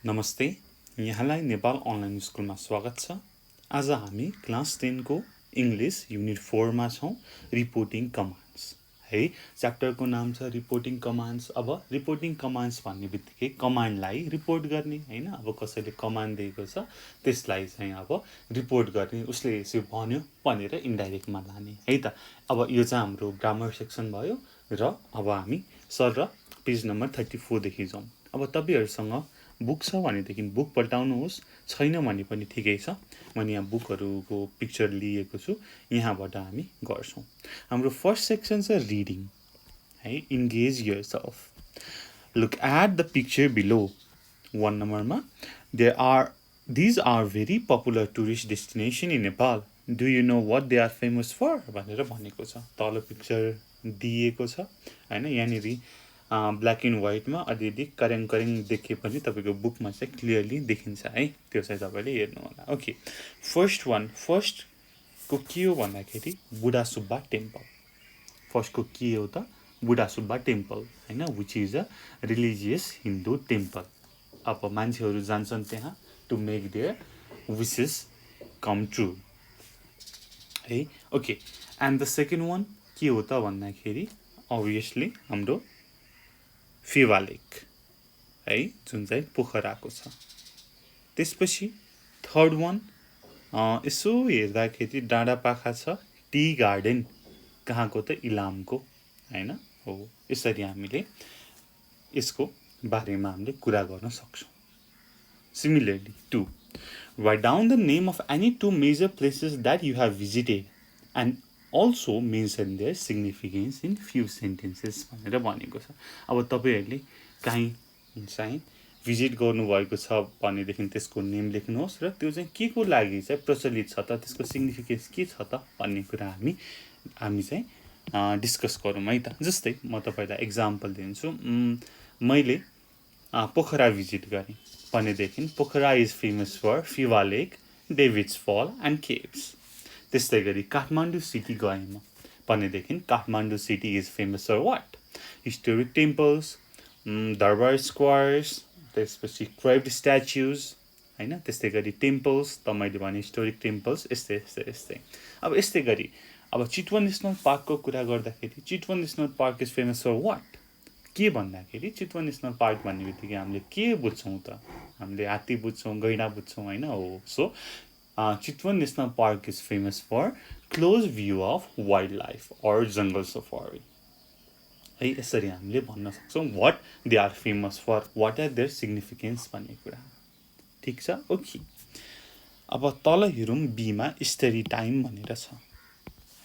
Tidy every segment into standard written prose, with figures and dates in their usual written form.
नमस्ते, यहाँलाई नेपाल अनलाइन स्कुलमा स्वागत छ। आज हामी क्लास 10 को इंग्लिश युनिट 4 मा छौं, रिपोर्टिङ कमान्ड्स है। च्याप्टरको नाम छ रिपोर्टिङ कमान्ड्स। अब रिपोर्टिङ कमान्ड्स भन्ने बित्तिकै कमान्डलाई रिपोर्ट गर्ने हैन। अब कसैले कमान्ड दिएको छ त्यसलाई चाहिँ अब रिपोर्ट गर्ने, उसले यसो भन्यो भनेर इन्डाइरेक्टमा लाने है त। अब यो चाहिँ हाम्रो ग्रामर सेक्सन भयो र अब हामी सर र पेज नम्बर 34 देखि जाउँ। अब तपाईहरुसँग बुक छ भनेदेखि बुक पल्टाउनुहोस्, छैन भने पनि ठिकै छ। मैले यहाँ बुकहरुको पिक्चर लिएको छु, यहाँबाट हामी गर्छौं। हाम्रो फर्स्ट सेक्सन छ रिडिङ है। engage yourself. Look at the picture below. 1 नम्बरमा these are very popular tourist destination in Nepal. Do you know what they are famous for? भनेर भनेको छ। तल पिक्चर दिएको छ हैन। यहाँनेरि ब्ल्याक एन्ड व्हाइटमा अलिअलि करेङ देखे पनि तपाईको बुकमा चाहिँ क्लियरली देखिन्छ है। त्यो चाहिँ तपाईले हेर्नु होला। ओके, फर्स्ट को के हो भन्दाखेरि बुढा सुब्बा टेम्पल। फर्स्ट को के हो त? बुढा सुब्बा टेम्पल हैन, which is a religious Hindu temple. अब मान्छेहरु जान्छन् त्यहाँ to make their wishes come true है। Okay, and the second one के हो त भन्दाखेरि obviously हाम्रो फेवा लेक है, जुन चाहिँ पोखराको छ। त्यसपछि थर्ड वान यसो हेर्दाखेरि डाँडा पाखा छ, टी गार्डन कहाँको त? इलामको हैन हो। यसरी हामीले यसको बारेमा हामीले कुरा गर्न सक्छौं। Similarly, 2. Write down the name of any 2 major places that you have visited and also mention their significance in few sentences भनेर भनेको छ। अब तपाईहरुले कहीँ चाहिँ भिजिट गर्नु भएको छ भनेदेखि त्यसको नेम लेख्नुहोस् र त्यो चाहिँ के को लागि चाहिँ प्रचलित छ त, त्यसको सिग्निफिकेन्स के छ त भन्ने कुरा हामी चाहिँ डिस्कस गरौँ है त। जस्तै म तपाईलाई एक्जाम्पल दिन्छु। मैले पोखरा भिजिट गरेँ भनेदेखि Pokhara is famous for Phewa lake, David's fall and caves. त्यस्तै गरी काठमाडौँ सिटी गएँ भनेदेखि Kathmandu city is famous for what? Historic temples, Durbar squares, त्यसपछि क्राइब्ड स्ट्याच्युज हैन। त्यस्तै गरी टेम्पल्स त मैले भने हिस्टोरिक टेम्पल्स यस्तै। अब यस्तै गरी अब चितवन नेसनल पार्कको कुरा गर्दाखेरि Chitwan national park is famous for what? के भन्दाखेरि चितवन नेसनल पार्क भन्ने बित्तिकै हामीले के बुझ्छौं त? हामीले हात्ती बुझ्छौं, गैंडा बुझ्छौं हैन हो। So Chitwan national park is famous for close view of wild life और जंगल सफारी है। यसरी हामीले भन्न सक्छौं what they are famous for, what are their significance भन्ने कुरा। ठीक छ। ओके, अब तल हेरौँ बीमा स्टडी टाइम भनेर छ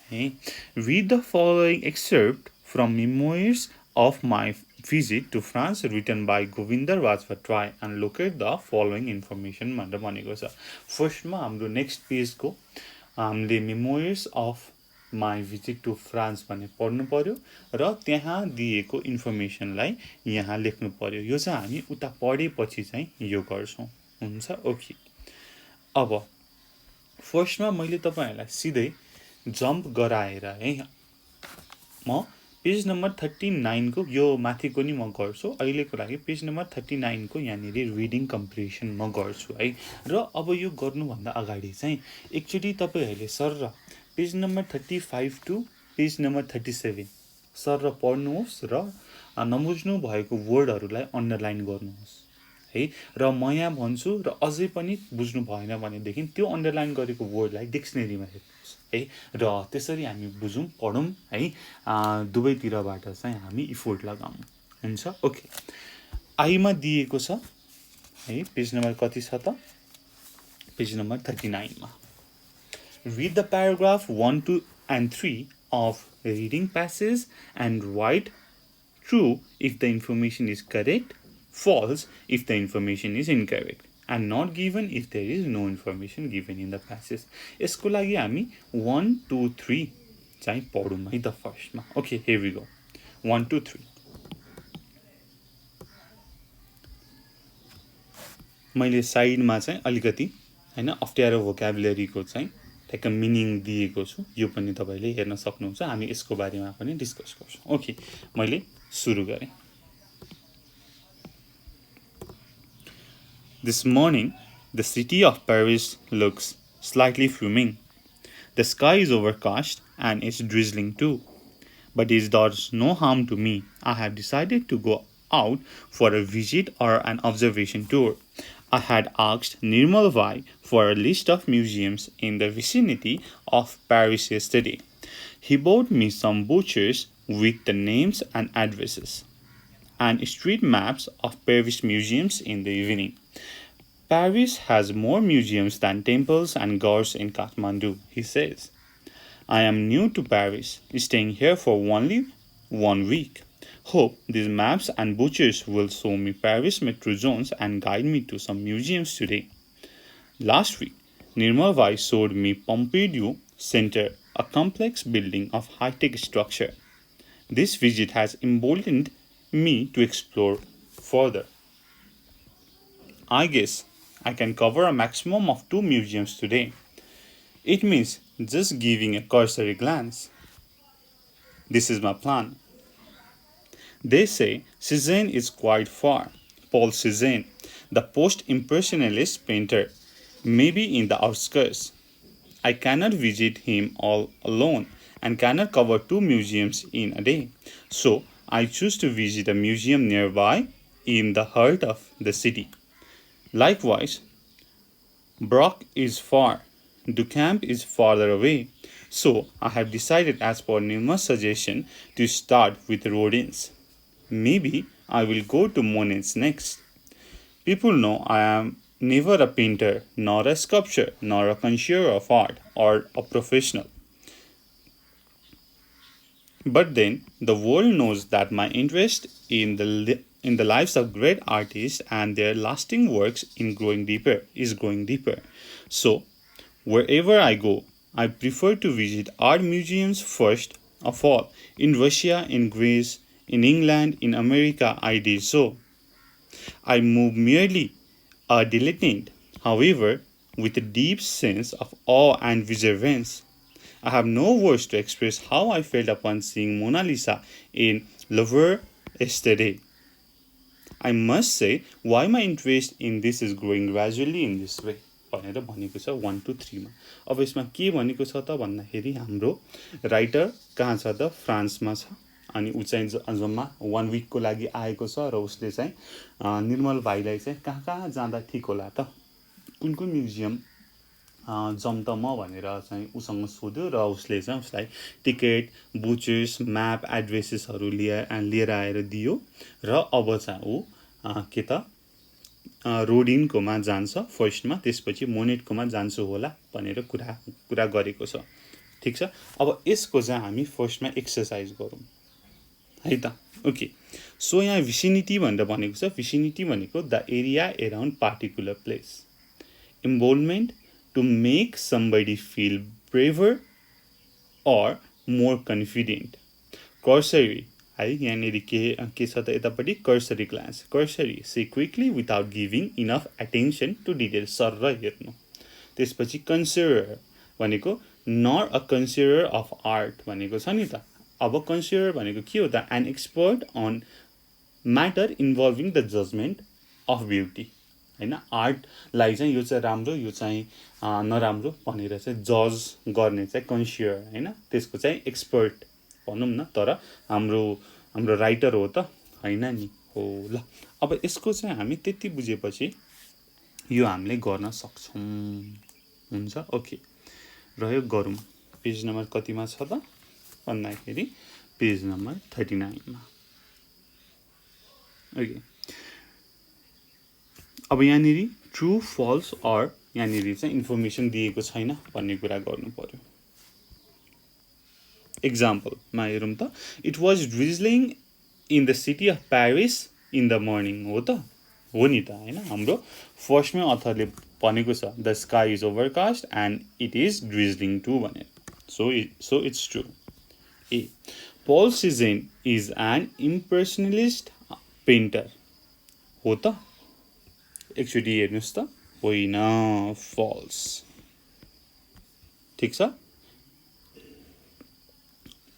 है। Read the following excerpt from memoirs of my visit to France written by w𝗵𝗶𝗹𝗹 and locate the following information भनेर भनेको छ। फर्स्टमा हाम्रो नेक्स्ट पेजको हामीले memoirs of my visit to France भन्ने पढ्नु पर्यो र त्यहाँ दिएको इन्फर्मेसनलाई यहाँ लेख्नु पर्यो। यो चाहिँ हामी उता पढेपछि चाहिँ यो गर्छौं। हुन्छ। ओके, अब फर्स्टमा मैले तपाईहरुलाई सिधै जम्प गराएर है म पेज नम्बर 39 को यो माथिको नि म गर्छु। अहिलेको लागि पेज नम्बर 39 को यहाँनेरि रिडिङ कम्प्रिहेन्सन म गर्छु है। र अब यो गर्नुभन्दा अगाडि चाहिँ एकचोटी तपाईहरुले सर र page number 35 to page number 37 sir र पढ्नुहोस् र नबुझ्नु भएको वर्डहरुलाई अन्डरलाइन गर्नुहोस् है। र म यहाँ भन्छु र अझै पनि बुझ्नु भएन भनेदेखि त्यो अन्डरलाइन गरेको वर्डलाई डिक्सनरीमा हेर्नुहोस् है। र त्यसरी हामी बुझौँ, पढौँ है। दुवैतिरबाट चाहिँ हामी इफोर्ट लगाउँ। हुन्छ। ओके, आईमा दिएको छ है। पेज नम्बर कति छ त? पेज नम्बर 39 मा। Read the paragraph 1, 2 and 3 of reading passage and write true if the information is correct, false if the information is incorrect, and not given if there is no information given in the passage. यसको लागि हामी 1, 2, 3 चाहिँ पढौँ है त फर्स्टमा। Okay, here we go. 1, 2, 3. मैले साइडमा चाहिँ अलिकति हैन अप्ठ्यारो भोक्याबुलरीको चाहिँ ठ्याक्क मिनिङ दिएको छु। यो पनि तपाईले हेर्न सक्नुहुन्छ। हामी यसको बारेमा पनि डिस्कस गर्छौं। ओके, मैले सुरु गरेँ। This morning, the city of Paris looks slightly fuming. The sky is overcast and it's drizzling too. But it does no harm to me. I have decided to go out for a visit or an observation tour. I had asked Nirmal Bhai for a list of museums in the vicinity of Paris yesterday. He bought me some brochures with the names and addresses and street maps of Paris museums in the evening. Paris has more museums than temples and gods in Kathmandu, he says. I am new to Paris, staying here for only 1 week. Hope these maps and brochures will show me Paris metro zones and guide me to some museums today. Last week, Nirmal Bhai showed me Pompidou Center, a complex building of high-tech structure. This visit has emboldened me to explore further. I guess I can cover a maximum of 2 museums today. It means just giving a cursory glance. This is my plan. They say Cézanne is quite far. Paul Cézanne, the post-impressionist painter, may be in the outskirts. I cannot visit him all alone and cannot cover 2 museums in a day. So I choose to visit a museum nearby in the heart of the city. Likewise, Brock is far. Duchamp is farther away. So I have decided, as per Nirmal's suggestion, to start with Rodin's. Maybe I will go to Monet's next. People know I am never a painter, nor a sculptor, nor a connoisseur of art, or a professional. But then the world knows that my interest in the lives of great artists and their lasting works is growing deeper. So wherever I go, I prefer to visit art museums first of all. In Russia, in Greece, in England, in America, I did so. I move merely a dilettante, however, with a deep sense of awe and reverence. I have no words to express how I felt upon seeing Mona Lisa in Louvre yesterday. I must say why my interest in this is growing gradually in this way. भनेर भनेको छ 1 to 3 मा. अब यसमा के भनेको छ त भन्दाखेरि हाम्रो राइटर कहाँ छ त फ्रान्समा छ अनि उ चाहिँ जम्मा 1 week को लागि आएको छ र उसले चाहिँ निर्मल भाइलाई चाहिँ कहाँ जाँदा ठीक होला त कुन म्युजियम जम त म भनेर चाहिँ उसँग सोध्यो र उसले चाहिँ उसलाई टिकट बुचर्स म्याप एड्रेसेसहरु लिएर आएर दियो र अब चाहिँ उ के त रोडिनकोमा जान्छ फर्स्टमा त्यसपछि मोनेटकोमा जान्छु होला भनेर कुरा गरेको छ. ठीक छ. अब यसको चाहिँ हामी फर्स्टमा एक्सरसाइज गरौँ है त. ओके. सो यहाँ विसिनिटी भनेर भनेको छ. विसिनिटी भनेको the area around particular place. Involvement to make somebody feel braver or more confident. Cursory है यहाँनिर के छ त यतापट्टि cursory glance. Cursory see quickly without giving enough attention to details. सर्र हेर्नु. त्यसपछि consider भनेको not a considerer of art भनेको छ नि त. अब consider भनेको के हो त an expert on matter involving the judgment of beauty. हैन आर्टलाई चाहिँ यो चाहिँ राम्रो यो चाहिँ नराम्रो भनेर चाहिँ जज गर्ने चाहिँ कन्सियर हैन त्यसको चाहिँ एक्सपर्ट भनौं न. तर हाम्रो राइटर हो त हैन नि हो. ल अब यसको चाहिँ हामी त्यति बुझेपछि यो हामीले गर्न सक्छौं. हुन्छ. ओके रह्यो गरौँ. पेज नम्बर कतिमा छ त भन्दाखेरि पेज नम्बर 39 मा. ओके. अब यहाँनिर ट्रू फल्स अर यहाँनिर चाहिँ इन्फर्मेसन दिएको छैन भन्ने कुरा गर्नु पर्यो. एक्जाम्पल मा हेरौँ त. It was drizzling in the city of Paris in the morning. हो त हो नि त हैन. हाम्रो फर्स्टमै अथरले भनेको छ the sky is overcast and it is drizzling to भनेर. So it's true. A pall season is an इम्प्रेसनलिस्ट painter. हो त एकचोटि हेर्नुस् त. होइन फल्स. ठीक छ.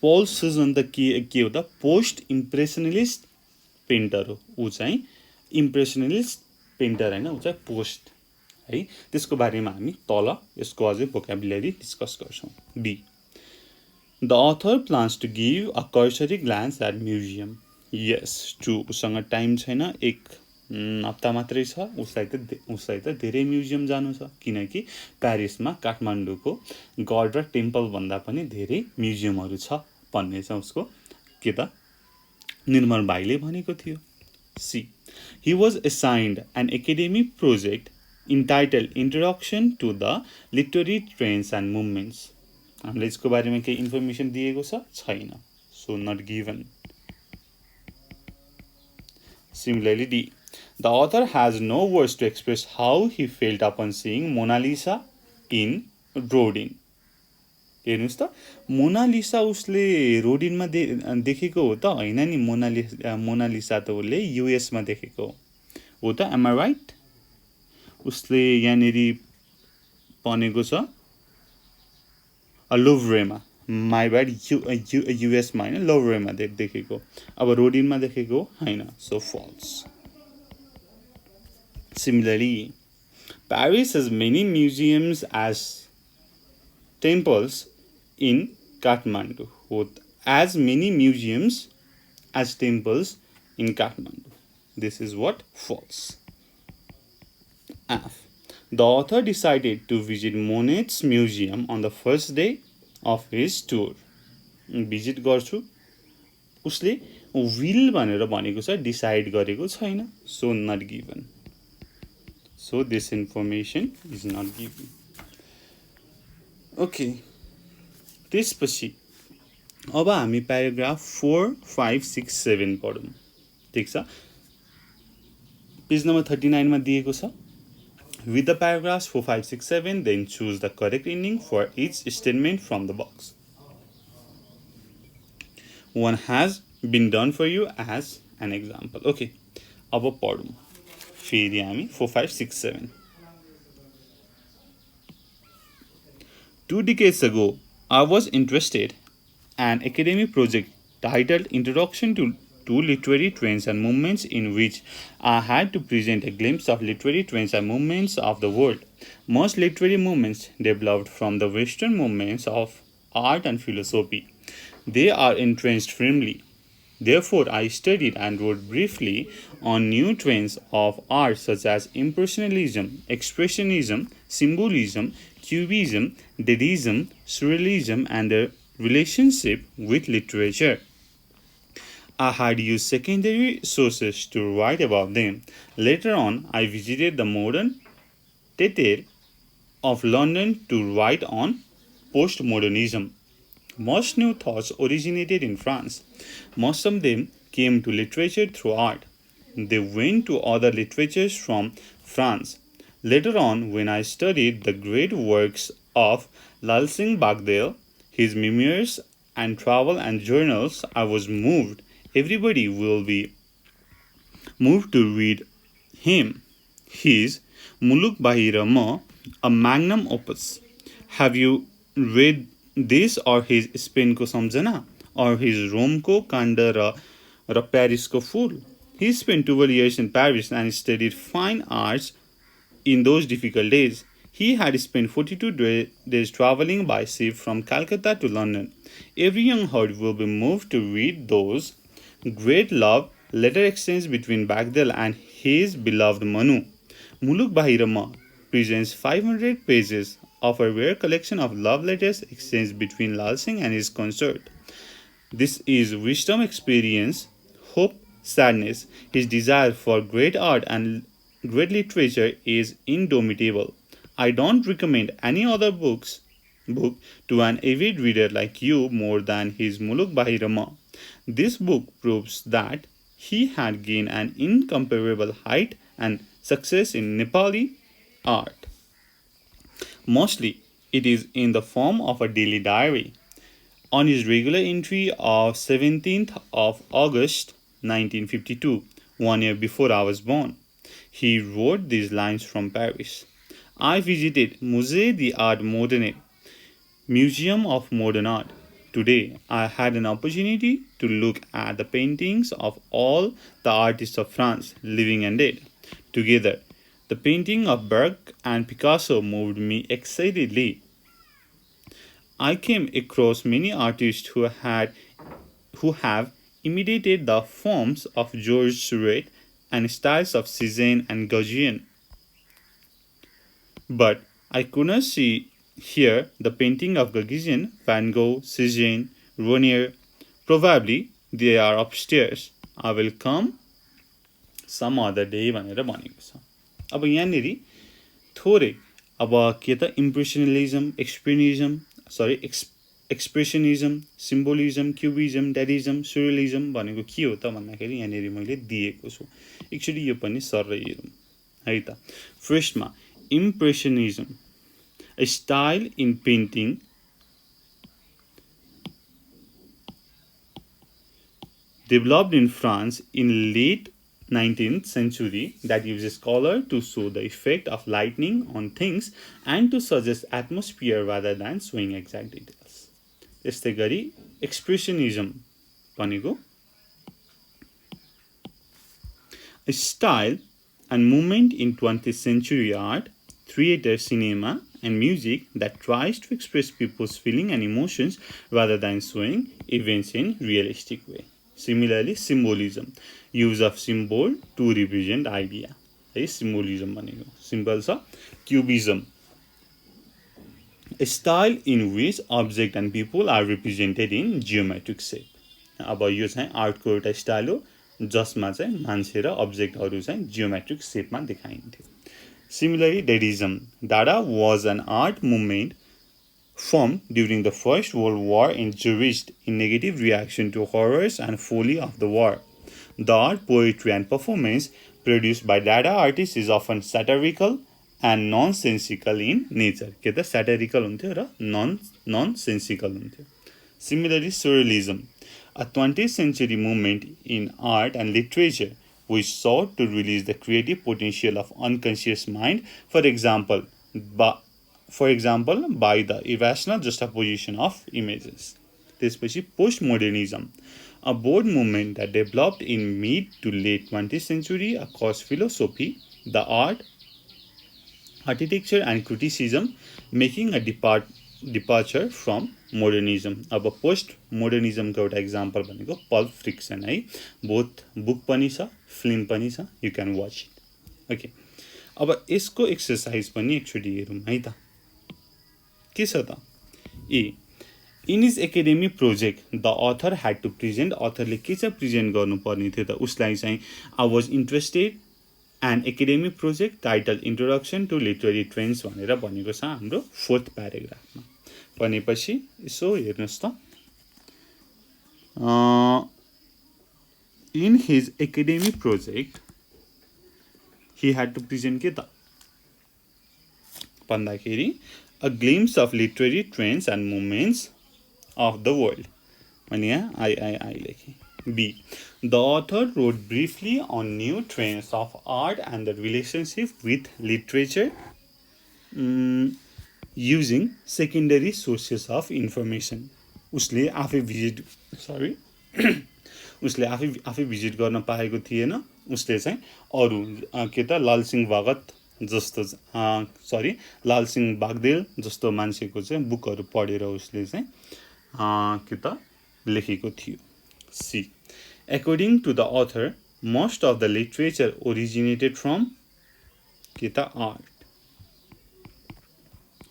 पल सिजन त के हो त पोस्ट इम्प्रेसनलिस्ट पेन्टर हो. ऊ चाहिँ इम्प्रेसनलिस्ट पेन्टर हैन, उ चाहिँ पोस्ट है। त्यसको बारेमा हामी तल यसको अझै भोकाबुलरी डिस्कस गर्छौं। B, the author plans to give a cursory glance at museum. Yes true, उसँग टाइम छैन, एक हप्ता मात्रै छ, उसलाई त धेरै म्युजियम जानु छ, किनकि प्यारिसमा काठमाडौँको गड र टेम्पल भन्दा पनि धेरै म्युजियमहरू छ भन्ने चाहिँ उसको के त निर्मल भाइले भनेको थियो। C, he was assigned an academic project entitled Introduction to the Literary Trends and Movements. हामीले यसको बारेमा केही इन्फर्मेसन दिएको छैन, so not given. Similarly, D, the author has no words to express how he felt upon seeing Mona Lisa in Rodin. हेर्नुस् त, Mona Lisa उसले रोडिनमा देखेको हो त हैन नि, मोनालिसा त उसले युएसमा देखेको हो त, एम आई राइट? उसले यहाँनेरि भनेको छ लुभ्रेमा, माई ब्याड, युएसमा हैन, लुभ्रेमा देखेको, अब रोडिनमा देखेको हैन, so false. Similarly, Paris has many museums as temples in Kathmandu, with as many museums as temples in Kathmandu. This is what? False. F, the author decided to visit Monet's museum on the first day of his tour. Visit गर्छु, उसले will भनेर भनेको छ, decide गरेको छैन, so not given. So this information is not given. Okay, त्यसपछि अब हामी प्याराग्राफ 4, 5, 6, 7 पढौँ। ठिक छ, पेज नम्बर 39 मा दिएको छ। With the paragraphs 4, 5, 6, 7, then choose the correct ending for each statement from the box. One has been done for you as an example. Okay, अब पढौँ फेरि हामी 4, 5, 6, 7. 2 decades ago, I was interested in an academic project titled Introduction to Literary Trends and Movements, in which I had to present a glimpse of literary trends and movements of the world. Most literary movements developed from the Western movements of art and philosophy. They are entrenched firmly. Therefore, I studied and wrote briefly on new trends of art such as Impressionism, Expressionism, Symbolism, Cubism, Dadaism, Surrealism, and their relationship with literature. I had used secondary sources to write about them. Later on, I visited the modern theatre of London to write on postmodernism. Most new thoughts originated in France. Most of them came to literature through art. They went to other literatures from France. Later on, when I studied the great works of 𝘀𝗂𝗃, his memoirs and travel and journals, I was moved. Everybody will be moved to read him. His मौलिक a magnum opus. Have you read this, or his स्पेनको Samjhana, or his रोमको काण्ड र प्यारिसको फूल? He spent 12 years in Paris and studied fine arts in those difficult days. He had spent 42 days traveling by ship from Calcutta to London. Every young heart will be moved to read those great love letter exchange between Bagdel and his beloved Manu. मौलिक presents 500 pages of a rare collection of love letters exchanged between 𝘀𝗃 and his consort. This is wisdom, experience, hope, sadness. His desire for great art and great literature is indomitable. I don't recommend any other book to an avid reader like you more than his मौलिक. This book proves that he had gained an incomparable height and success in Nepali art. Mostly, it is in the form of a daily diary. On his regular entry of 17th of August 1952, 1 year before I was born, he wrote these lines from Paris. I visited Musée d'Art Moderne, Museum of Modern Art. Today, I had an opportunity to look at the paintings of all the artists of France, living and dead. Together, The painting of Berg and Picasso moved me excitedly. I came across many artists who have imitated the forms of 𝘄𝗁𝘂𝗱𝗏 and styles of Cézanne and Gauguin. But I could not see here the painting of Gauguin, Van Gogh, Cézanne, Renoir. Probably they are upstairs. I will come some other day भनेर भनेको छ। अब यहाँनेरि थोरै अब के त एक्सप्रेसनिज्म, symbolism, क्युबिज्म, ड्याडिज्म, सुरियलिज्म भनेको के हो त भन्दाखेरि यहाँनेरि मैले दिएको छु। एक्चुअली यो पनि सर हेरौँ है त। फर्स्टमा इम्प्रेसनिज्म, a style in painting developed in France in late 19th century that uses color to show the effect of lightning on things and to suggest atmosphere rather than showing exact details. त्यस्तै गरी एक्सप्रेसनिज्म भनेको a style and movement in 20th century art, theater, cinema, and music that tries to express people's feelings and emotions rather than showing events in realistic way. Similarly, symbolism, use of symbol to represent idea. है symbolism भनेको simple छ। क्युबिज्म, a style in which object and people are represented in geometric shape. अब यो चाहिँ आर्टको एउटा style हो जसमा चाहिँ मान्छे र अब्जेक्टहरू चाहिँ geometric शेपमा देखाइन्थ्यो। Similarly, Dadaism. Dada was an art movement formed during the First World War in Zurich in negative reaction to horrors and folly of the war. The art, poetry, and performance produced by Dada artists is often satirical and nonsensical in nature. के त satirical हुन्थ्यो र nonsensical हुन्थ्यो। Similarly, Surrealism, a 20th century movement in art and literature which sought to release the creative potential of unconscious mind, for example, by the irrational juxtaposition of images. त्यसपछि postmodernism, a broad movement that developed in mid to late 20th century across philosophy, the art, architecture and criticism, making a departure from modernism. अब post मोडर्निज्मको एउटा example भनेको pulp friction है। Both book पनि छ, film पनि छ, you can watch it. Okay, अब यसको एक्सरसाइज पनि एक्चुअली हेरौँ है त। के छ त? Uh, in his academy project the author had to present, अथरले के चाहिँ प्रेजेन्ट गर्नुपर्ने थियो त उसलाई चाहिँ I was interested and academy project title introduction to literary trends भनेर भनेको छ हाम्रो फोर्थ प्याराग्राफमा। भनेपछि यसो हेर्नुहोस् त, in his academy project he had to present के त भन्दाखेरि a glimpse of literary trends and movements of the world. अनि यहाँ आई लेखेँ। B. The author wrote briefly on new trends of art and the relationship with literature using secondary sources of information. उसले आफै visit गर्न पाएको थिएन। उसले चाहिँ अरू के त लालसिंह बागदेल जस्तो मान्छेको चाहिँ बुकहरू पढेर उसले चाहिँ के त लेखेको थियो। C. According to the author, most of the literature originated from art.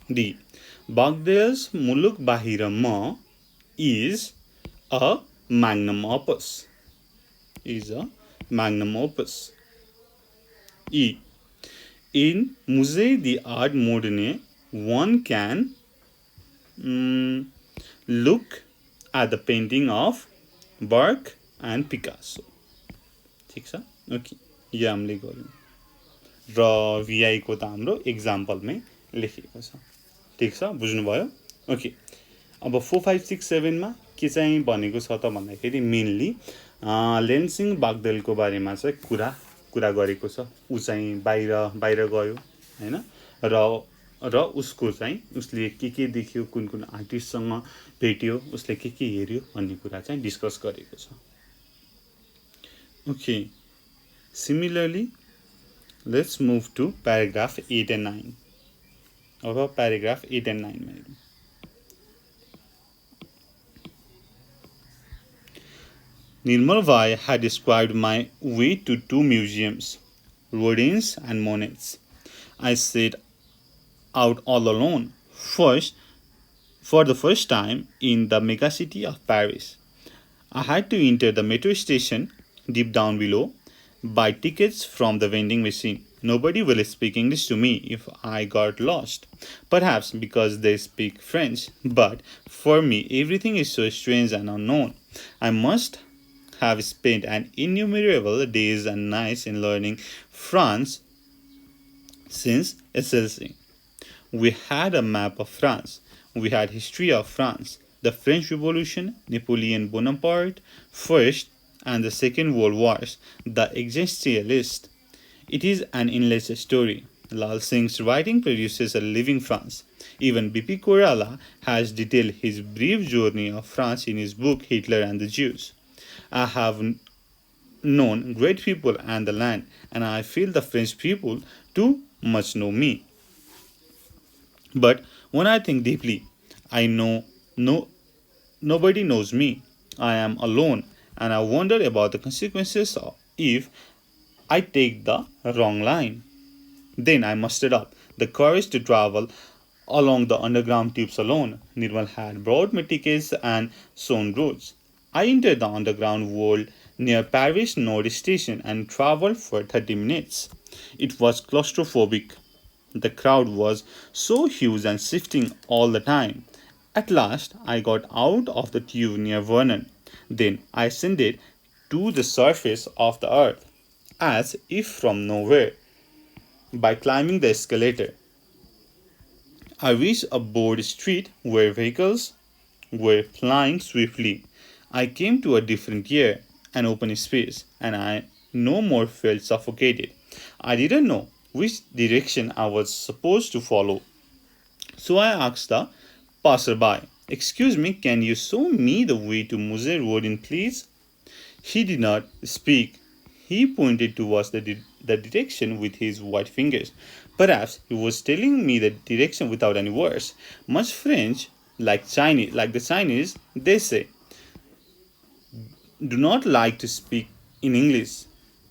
D. Bagdel's मुलुक बाहिर म is a magnum opus. E. In Musée d'Art Moderne, one can look at the painting of Berg and Picasso. ठिक छ? Okay, यो हामीले गऱ्यौँ र VI को त हाम्रो एक्जाम्पलमै लेखेको छ। ठिक छ, बुझ्नुभयो? ओके, अब 4, 5, 6, 7 मा के चाहिँ भनेको छ त भन्दाखेरि मेनली लेन्सिङ बागदेलको बारेमा चाहिँ कुरा गरेको छ। ऊ चाहिँ बाहिर गयो हैन, र उसको चाहिँ उसले के देख्यो, कुन आर्टिस्टसँग भेट्यो, उसले के हेर्यो भन्ने कुरा चाहिँ डिस्कस गरेको छ। Okay, similarly, let's move to paragraph 8 and 9. Over paragraph 8 and 9 मा हेरौँ. Nirmal had described my way to two museums, Rodin's and Monet's. I set out all alone, for the first time in the megacity of Paris. I had to enter the metro station deep down below, buy tickets from the vending machine. Nobody will speak English to me if I got lost. Perhaps because they speak French, but for me everything is so strange and unknown. I must have spent an innumerable days and nights in learning France since SLC. We had a map of France. We had history of France, the French Revolution, Napoleon Bonaparte, First and the Second World Wars, the existentialist. It is an endless story. Lal Singh's writing produces a living France. Even 𝘂𝗶𝗹𝗹 has detailed his brief journey of France in his book Hitler and the Jews. I have known great people and the land, and I feel the French people too much know me. But when I think deeply, I know nobody knows me. I am alone, and I wonder about the consequences if I take the wrong line. Then I mustered up the courage to travel along the underground tubes alone. Nirmal had brought me tickets and shown routes. I entered the underground world near Paris Nord station and traveled for 30 minutes. It was claustrophobic. The crowd was so huge and shifting all the time. At last, I got out of the tube near Vernon. Then I ascended to the surface of the earth, as if from nowhere, by climbing the escalator. I reached a broad street where vehicles were flying swiftly. I came to a different air, an open space, and I no more felt suffocated. I didn't know which direction I was supposed to follow. So I asked the passerby, "Excuse me, can you show me the way to Musée Rodin, please?" He did not speak. He pointed towards the direction with his white fingers. Perhaps he was telling me the direction without any words. Much French, like the Chinese, they say, do not like to speak in English,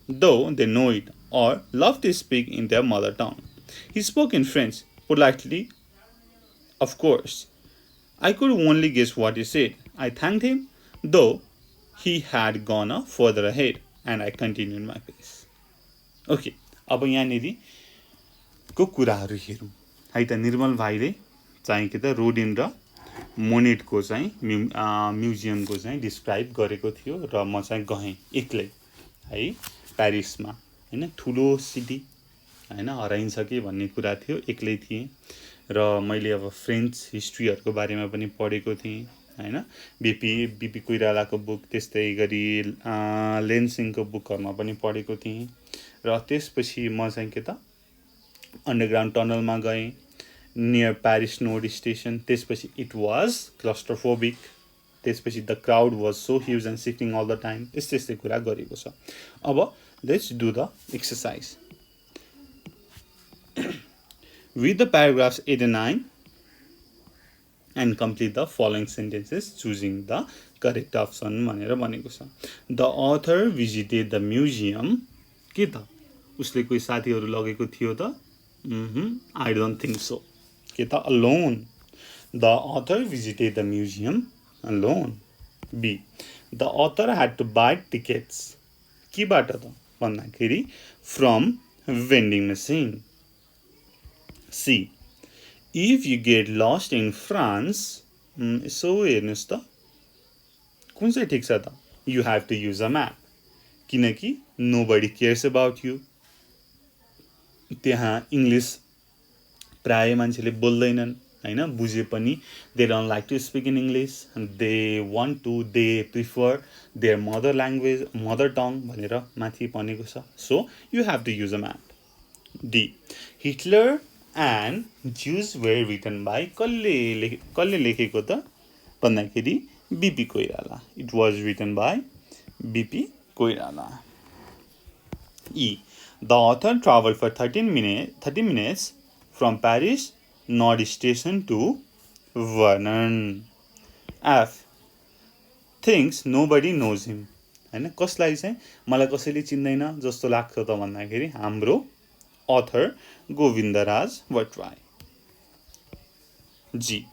though they know it, or love to speak in their mother tongue. He spoke in French, politely, of course. I could only guess what he said. I thanked him, though he had gone further ahead, and I continued my pace. Okay, अब यहाँनिर को कुराहरू हेरौँ है त. निर्मल भाइले चाहिँ के त रोडिन र मोनेटको चाहिँ म्युजियमको चाहिँ डिस्क्राइब गरेको थियो र म चाहिँ गएँ एक्लै है प्यारिसमा हैन. ठुलो सिटी हैन, हराइन्छ कि भन्ने कुरा थियो. एक्लै थिएँ र मैले अब फ्रेन्च हिस्ट्रीहरूको बारेमा पनि पढेको थिएँ हैन. बिपी कोइरालाको बुक, त्यस्तै गरी लेन्सिङको बुकहरुमा पनि पढेको थिएँ. र त्यसपछि म चाहिँ के त अन्डरग्राउन्ड टनलमा गएँ नियर प्यारिस नोर्ड स्टेसन. त्यसपछि इट वाज क्लस्ट्रोफोबिक. त्यसपछि the crowd was so huge and sitting all the time. यस्तै कुरा गरेको छ. अब let's do the exercise. Read the paragraphs 8 and 9 and complete the following sentences choosing the correct option भनेर भनेको छ. The author visited the museum. के त उसले कोही साथीहरू लगेको थियो त? I don't think so. के त alone. The author visited the museum alone. B. The author had to buy tickets. केबाट त भन्दाखेरि from vending machine. C. If you get lost in France, so हेर्नुस् त कुन चाहिँ ठिक छ त? You have to use a map. किनकि nobody cares about you. त्यहाँ इङ्ग्लिस प्राय मान्छेले बोल्दैनन् हैन. बुझे पनि they don't like to speak in English. They prefer their mother language, mother tongue भनेर माथि भनेको छ. So you have to use a map. D. Hitler and Jews were written by कसले लेखेको त भन्दाखेरि BP Koirala. It was written by BP Koirala. E. The author traveled for 30 minutes from Paris Nord station to Vernon. F. Thinks nobody knows him. हैन कसलाई चाहिँ मलाई कसैले चिन्दैन जस्तो लाग्छ त भन्दाखेरि हाम्रो author Govindraj Bhattarai. G.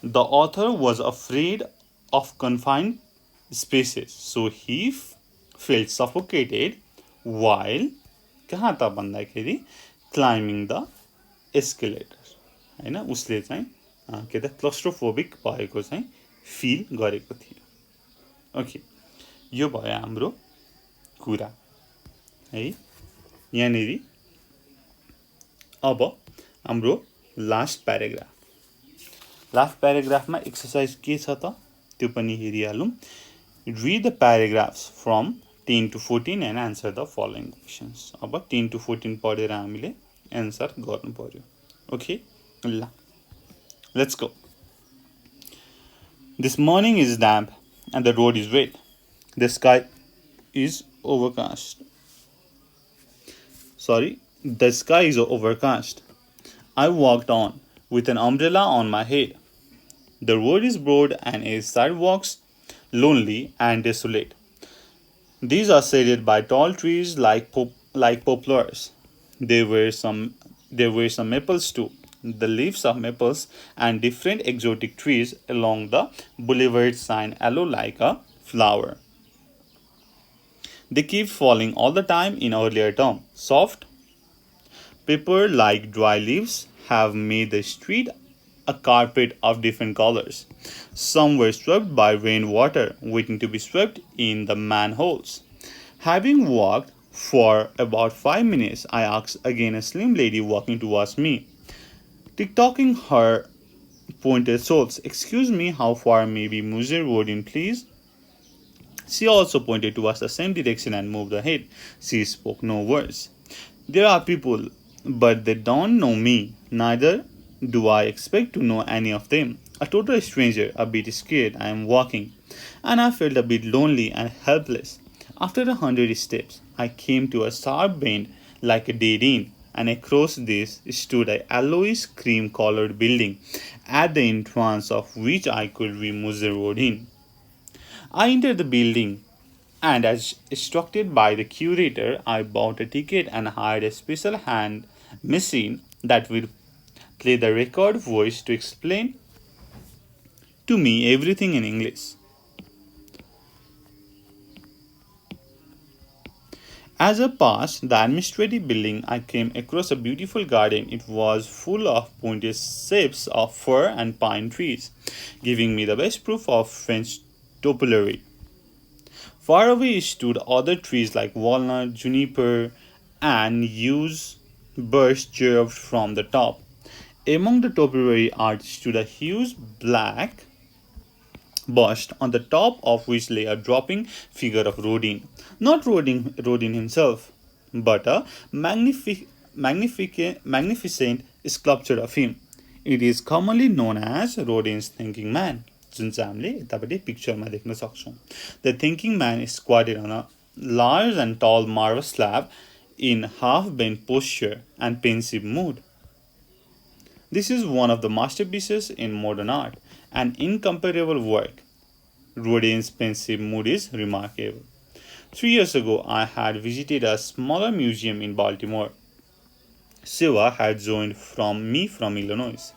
The author was afraid of confined spaces, so he felt suffocated while कहाँ त भन्दाखेरि climbing the escalator. हैन उसले चाहिँ के त क्लस्ट्रोफोबिक भएको चाहिँ फिल गरेको थियो. ओके, यो भयो हाम्रो कुरा है यहाँनेरि. अब हाम्रो लास्ट प्याराग्राफमा एक्सरसाइज के छ त त्यो पनि हेरिहालौँ. Read the paragraphs from 10 to 14 and answer the following questions. अब 10 to 14 पढेर हामीले एन्सर गर्नु पर्यो. ओके ल, let's go. This morning is damp and the road is wet. The sky is overcast. The sky is overcast. I walked on with an umbrella on my head. The road is broad and its sidewalks lonely and desolate. These are shaded by tall trees like poplars. There were some maples too. The leaves of maples and different exotic trees along the boulevard shine yellow like a flower. They keep falling all the time in earlier term. Soft, paper-like dry leaves have made the street a carpet of different colors. Some were swept by rainwater, waiting to be swept in the manholes. Having walked for about 5 minutes, I asked again a slim lady walking towards me, tick-tocking her pointed soles. Excuse me, how far may be motivational, please? She also pointed towards the same direction and moved her head. She spoke no words. There are people, but they don't know me. Neither do I expect to know any of them. A total stranger, a bit scared. I am walking, and I felt a bit lonely and helpless. After 100 steps, I came to a sharp bend like a dead end, and across this stood a yellowish cream-colored building, at the entrance of which I could be motivational. I entered the building, and as instructed by the curator, I bought a ticket and hired a special hand machine that would play the record voice to explain to me everything in English. As I passed the administrative building, I came across a beautiful garden. It was full of pointed shapes of fir and pine trees, giving me the best proof of French topology. Far away stood other trees like walnut, juniper, and yews burst chirped from the top. Among the topology art stood a huge black bust, on the top of which lay a dropping figure of Rodin. Not Rodin himself, but a magnificent sculpture of him. It is commonly known as Rodin's thinking man, जुन चाहिँ हामीले यतापट्टि पिक्चरमा देख्न सक्छौं. The thinking man is squatted on a large and tall marble slab in half-bent posture and pensive mood. This is one of the masterpieces in modern art, an incomparable work. Rodin's pensive mood is remarkable. 3 years ago, I had visited a smaller museum in Baltimore. Siva had joined me from Illinois.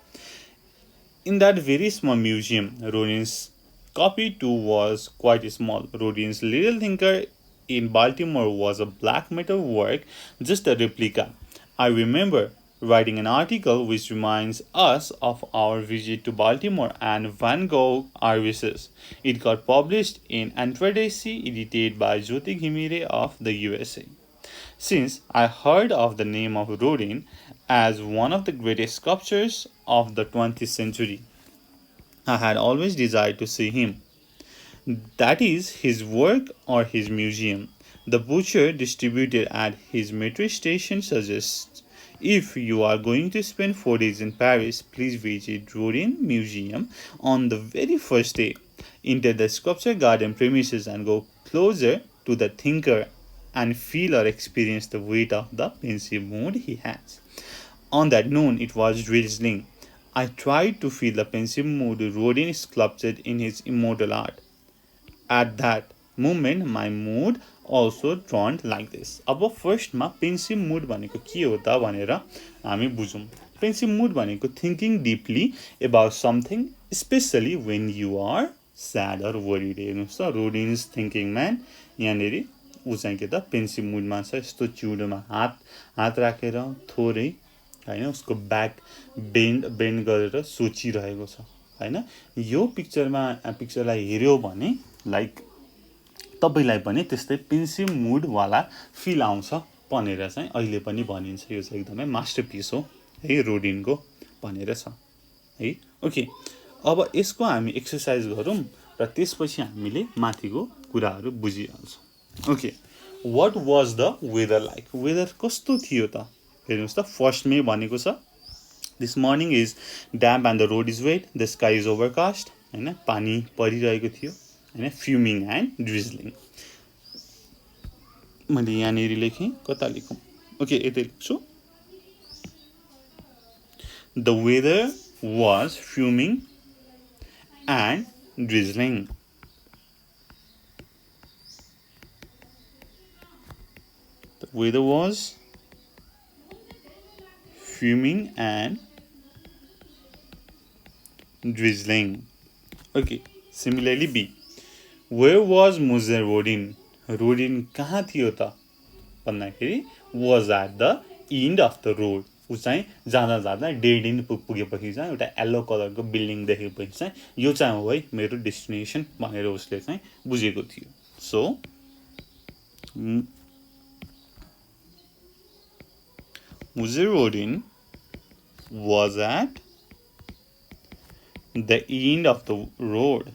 In that very small museum, Rodin's copy too was quite small. Rodin's Little Thinker in Baltimore was a black metal work, just a replica. I remember writing an article which reminds us of our visit to Baltimore and Van Gogh Arvises. It got published in N.O.S, edited by 𝘂𝗶𝗹𝗹 of the USA. Since I heard of the name of Rodin as one of the greatest sculptors of the 20th century, I had always desired to see him. That is, his work or his museum. The butcher distributed at his metro station suggests, if you are going to spend 4 days in Paris, please visit Rodin Museum on the very first day. Enter the sculpture garden premises and go closer to the thinker and feel or experience the weight of the pensive mood he has. On that noon, it was drizzling. I tried to feel the pensive mood Rodin sculpted in his immortal art. At that moment, my mood also turned like this. अब फर्स्टमा पेन्सिभ mood भनेको के हो त भनेर हामी बुझौँ. Pensive mood भनेको thinking deeply about something especially when you are sad or worried. हेर्नुहोस् त, रोडिन्स थिङ्किङ म्यान यहाँनिर ऊ चाहिँ के त पेन्सिभ मुडमा छ. यस्तो चिउडोमा हात राखेर थोरै होइन उसको ब्याक बेन्ड गरेर सोचिरहेको छ होइन. यो पिक्चरलाई हेऱ्यो भने लाइक तपाईँलाई पनि त्यस्तै पेन्सिभ मुडवाला फिल आउँछ भनेर चाहिँ अहिले पनि भनिन्छ. यो चाहिँ एकदमै मास्टरपिस हो है रोडिनको भनेर छ है. ओके, अब यसको हामी एक्सर्साइज गरौँ र त्यसपछि हामीले माथिको कुराहरू बुझिहाल्छौँ. Okay, what was the weather like. Weather कस्तो थियो त हेर्नुहोस् त. फर्स्टमै भनेको छ this morning is damp and the road is wet, the sky is overcast होइन, पानी परिरहेको थियो होइन, फ्युमिङ एन्ड ड्रिजलिङ. मैले यहाँनिर लेखेँ, कता लेखौँ. ओके, यतै लेख्छु. The weather was fuming and drizzling. द वेदर वाज fuming and drizzling. Okay, similarly B. Where was Mr. Rodin? Rodin कहाँ थियो त भन्दाखेरि was at the end of the road. ऊ चाहिँ जाँदा जाँदा डेड एन्ड पुगेपछि चाहिँ एउटा येल्लो कलरको बिल्डिङ देखेपछि चाहिँ यो चाहिँ हो है मेरो डेस्टिनेसन भनेर उसले चाहिँ बुझेको थियो. So Mr. Rodin was at the end of the road.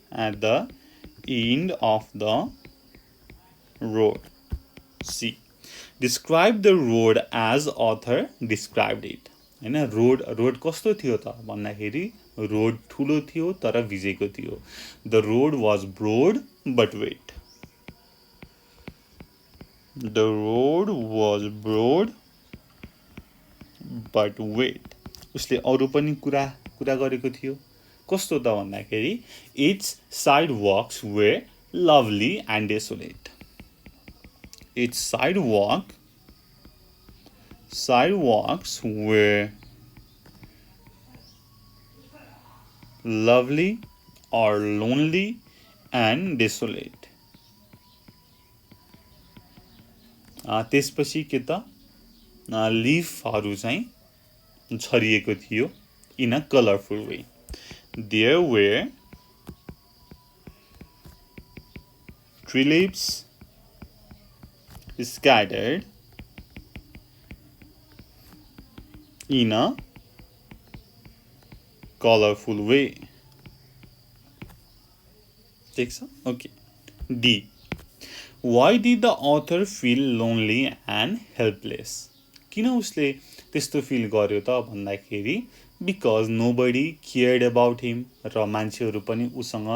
At the end of the road. C. Describe the road as author described it. हैन, रोड कस्तो थियो त भन्दाखेरि रोड ठुलो थियो तर भिजेको थियो. The road was broad but wet. The road was broad but wet. उसले अरू पनि कुरा गरेको थियो. कस्तो त भन्दाखेरि its sidewalks were lovely and desolate. Its sidewalks were lovely or lonely and desolate. त्यसपछि के त लिफहरू चाहिँ छरिएको थियो in a colorful way. There were tree leaves scattered in a colorful way. ठिक छ. Okay. D. Why did the author feel lonely and helpless? किन उसले त्यस्तो फिल गर्यो त भन्दाखेरि because nobody cared about him. र मान्छेहरू पनि उसँग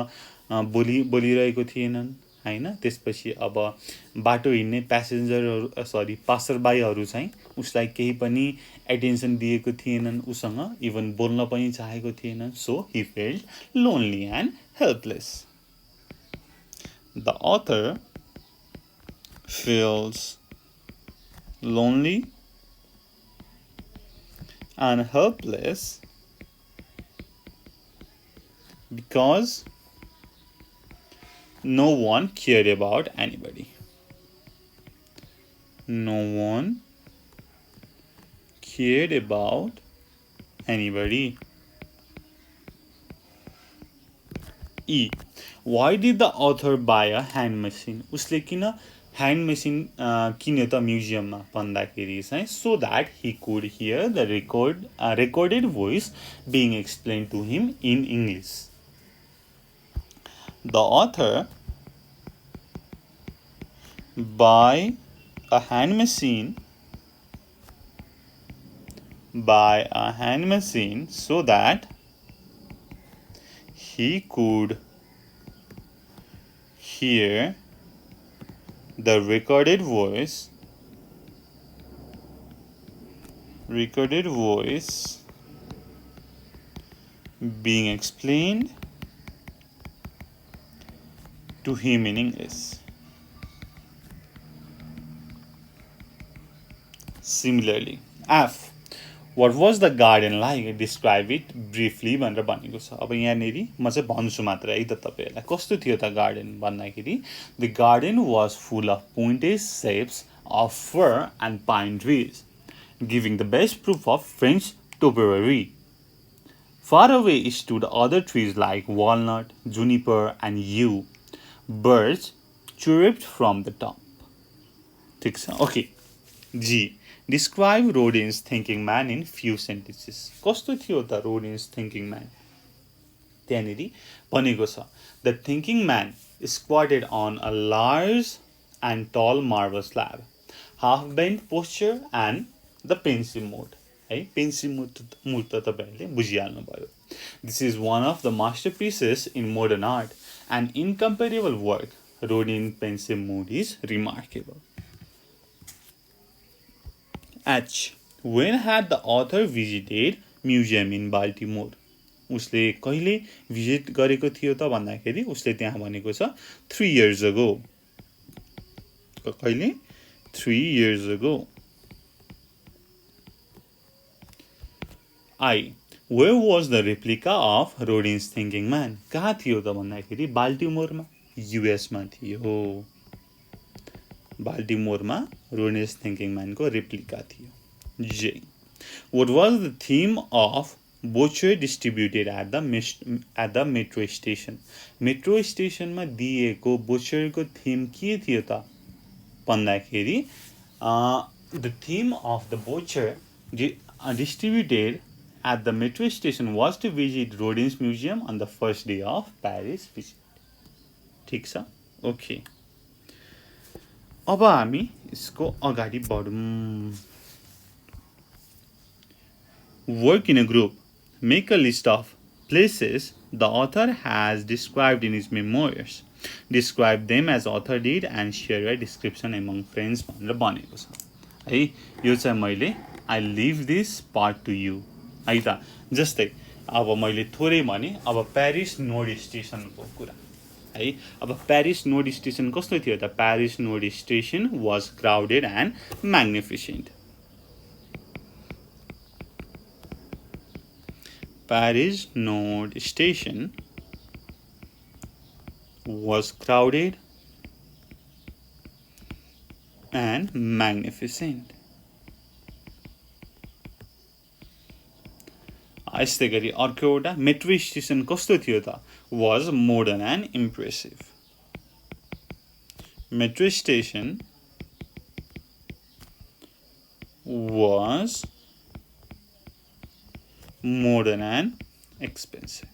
बोलिरहेको थिएनन् हैन. त्यसपछि अब बाटो हिँड्ने पासरबाईहरू चाहिँ उसलाई केही पनि एटेन्सन दिएको थिएनन्. उसँग इभन बोल्न पनि चाहेको थिएनन्. So he felt lonely and helpless. The author feels lonely and helpless because no one cared about anybody. No one cared about anybody. E. Why did the author buy a hand machine? उसले किन hand machine किन्यो त म्युजियममा भन्दाखेरि चाहिँ so that he could hear the recorded voice being explained to him in English. The author buy a hand machine so that he could hear the recorded voice being explained to him in English. Similarly, F. What was the garden like? Describe it briefly भनेर भनेको छ। अब यहाँनेरि म चाहिँ भन्छु मात्र है त तपाईहरुलाई कस्तो थियो त गार्डन भन्दाखेरि the garden was full of pointed shapes of fir and pine trees, giving the best proof of French topiary. Far away stood other trees like walnut, juniper, and yew. Birds chirped from the top. ठीक छ? Okay. G. Describe Rodin's thinking man in few sentences. कस्तो थियो त Rodin's thinking man? त्यहाँनेरि भनेको छ The thinking man squatted on a large and tall marble slab, half bent posture and the pensive mood. है pensive mood त तपाईहरुले बुझिहाल्नु भयो. This is one of the masterpieces in modern art, an incomparable work. Rodin's pensive mood is remarkable. H. When had the author visited museum in Baltimore? उसले कहिले visit गरेको थियो त भन्दाखेरि उसले त्यहाँ भनेको छ 3 years ago. कहिले 3 years ago. I. Where was the replica of Rodin's thinking man? कहाँ थियो त भन्दाखेरि बाल्टिमोरमा US मा थियो. बाल्टिमोरमा Rodin's thinking man को replica थियो. J. What was the theme of voucher distributed at the metro station? Metro station मा दिएको voucher को theme के थियो त भन्दाखेरि the theme of the voucher distributed at the metro station was to visit Rodin's museum on the first day of Paris visit. ठीक छ? Okay. अब हामी यसको अगाडि बढौं. Work in a group. Make a list of places the author has described in his memoirs. Describe them as author did and share a description among friends भनेर भनेको छ. है यो चाहिँ मैले I leave this part to you. है त जस्तै अब मैले थोरै भने अब पेरिस नोड स्टेशनको कुरा. है अब पेरिस नोड स्टेशन कस्तो थियो त Paris node station was crowded and magnificent. Paris Node Station was crowded and magnificent. यस्तै गरी अर्को एउटा मेट्रो स्टेसन कस्तो थियो त was modern and impressive. Metro station was modern and expensive.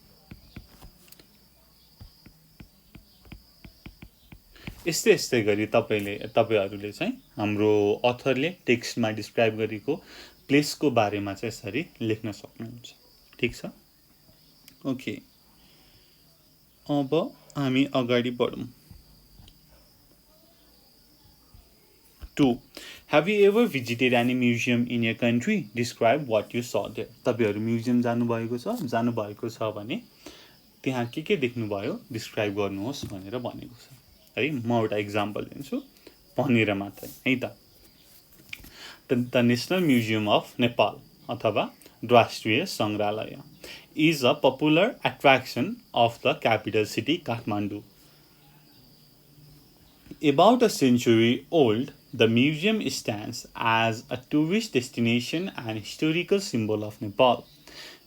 यस्तै गरी तपाईहरुले चाहिँ हाम्रो अथरले टेक्स्टमा डिस्क्राइब गरेको प्लेसको बारेमा चाहिँ यसरी लेख्न सक्नुहुन्छ. ठीक छ? ओके. अब हामी अगाडि बढौं. 2. Have you ever visited any museum in your country? Describe what you saw there. तपाईहरु म्युजियम जानुभएको छ भने त्यहाँ के देख्नुभयो डिस्क्राइब गर्नुहोस् भनेर भनेको छ. है म एउटा एक्जाम्पल दिन्छु भनेर मात्रै है त. The National Museum of Nepal अथवा राष्ट्रिय संग्रहालय is a popular attraction of the capital city Kathmandu. About a century old, the museum stands as a tourist destination and historical symbol of Nepal.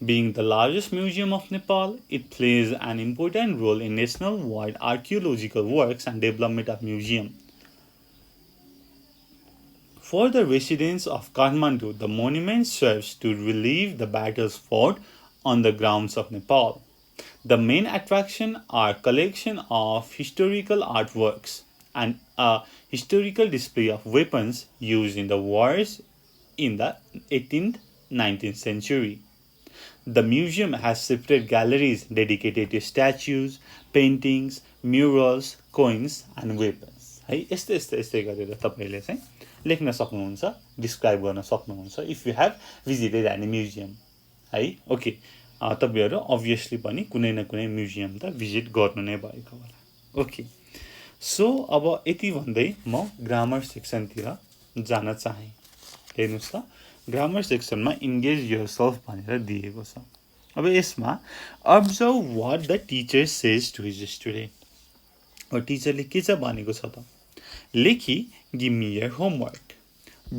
Being the largest museum of Nepal, it plays an important role in national-wide archaeological works and development of museum. For the residents of Kathmandu, the monument serves to relive the battles fought on the grounds of Nepal. The main attraction are collection of historical artworks and a historical display of weapons used in the wars in the 18th, 19th century. The museum has separate galleries dedicated to statues, paintings, murals, coins, and weapons. है यस्तै गरेर तपाईले चाहिँ लेख्न सक्नुहुन्छ describe गर्न सक्नुहुन्छ if you have visited any museum है ओके तपाईहरु अभियसली पनि कुनै न कुनै म्युजियम त भिजिट गर्नु नै भएको होला ओके सो अब यति भन्दै म ग्रामर सेक्सन तिर जान चाहे हेर्नुस् त ग्रामर सेक्सनमा इंगेज योरसेल्फ भनेर दिएको छ अब यसमा observe what the teacher says to his student और टीचरले के छ भनेको छ त लेखी give me your homework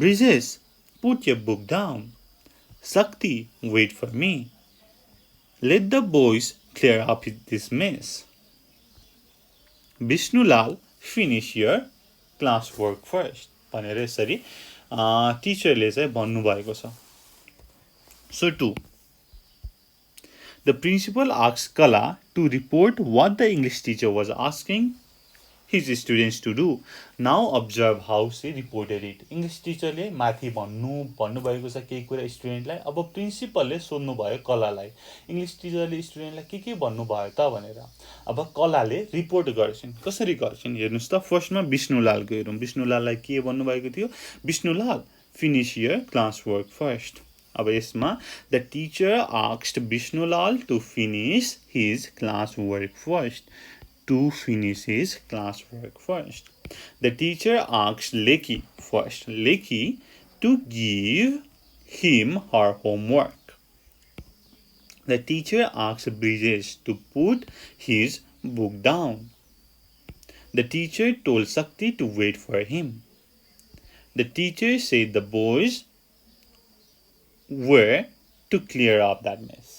Brijesh put your book down Shakti wait for me let the boys clear up this mess Vishnulal finish your class work first भनेर यसरी टीचरले चाहिँ भन्नु भएको छ so 2 The principal asked Kala to report what the English teacher was asking his students to do. Now observe how she reported it. English teacher ले माथि भन्नु भएको छ केही कुरा स्टुडेन्टलाई अब प्रिन्सिपलले सोध्नु भयो कलालाई इंग्लिश टिचरले स्टुडेन्टलाई के भन्नु भयो त भनेर अब कलाले रिपोर्ट गर्छिन् कसरी गर्छिन् हेर्नुस् त फर्स्टमा विष्णुलालको हेरौं विष्णुलाललाई के भन्नु भएको थियो Vishnulal finish your class work first अब यसमा the teacher asked Vishnulal to finish his class work first. To finish his class work first. The teacher asked Lekhi first. Lekhi to give him her homework. The teacher asked Brijesh to put his book down. The teacher told Shakti to wait for him. The teacher said the boys were to clear up that mess.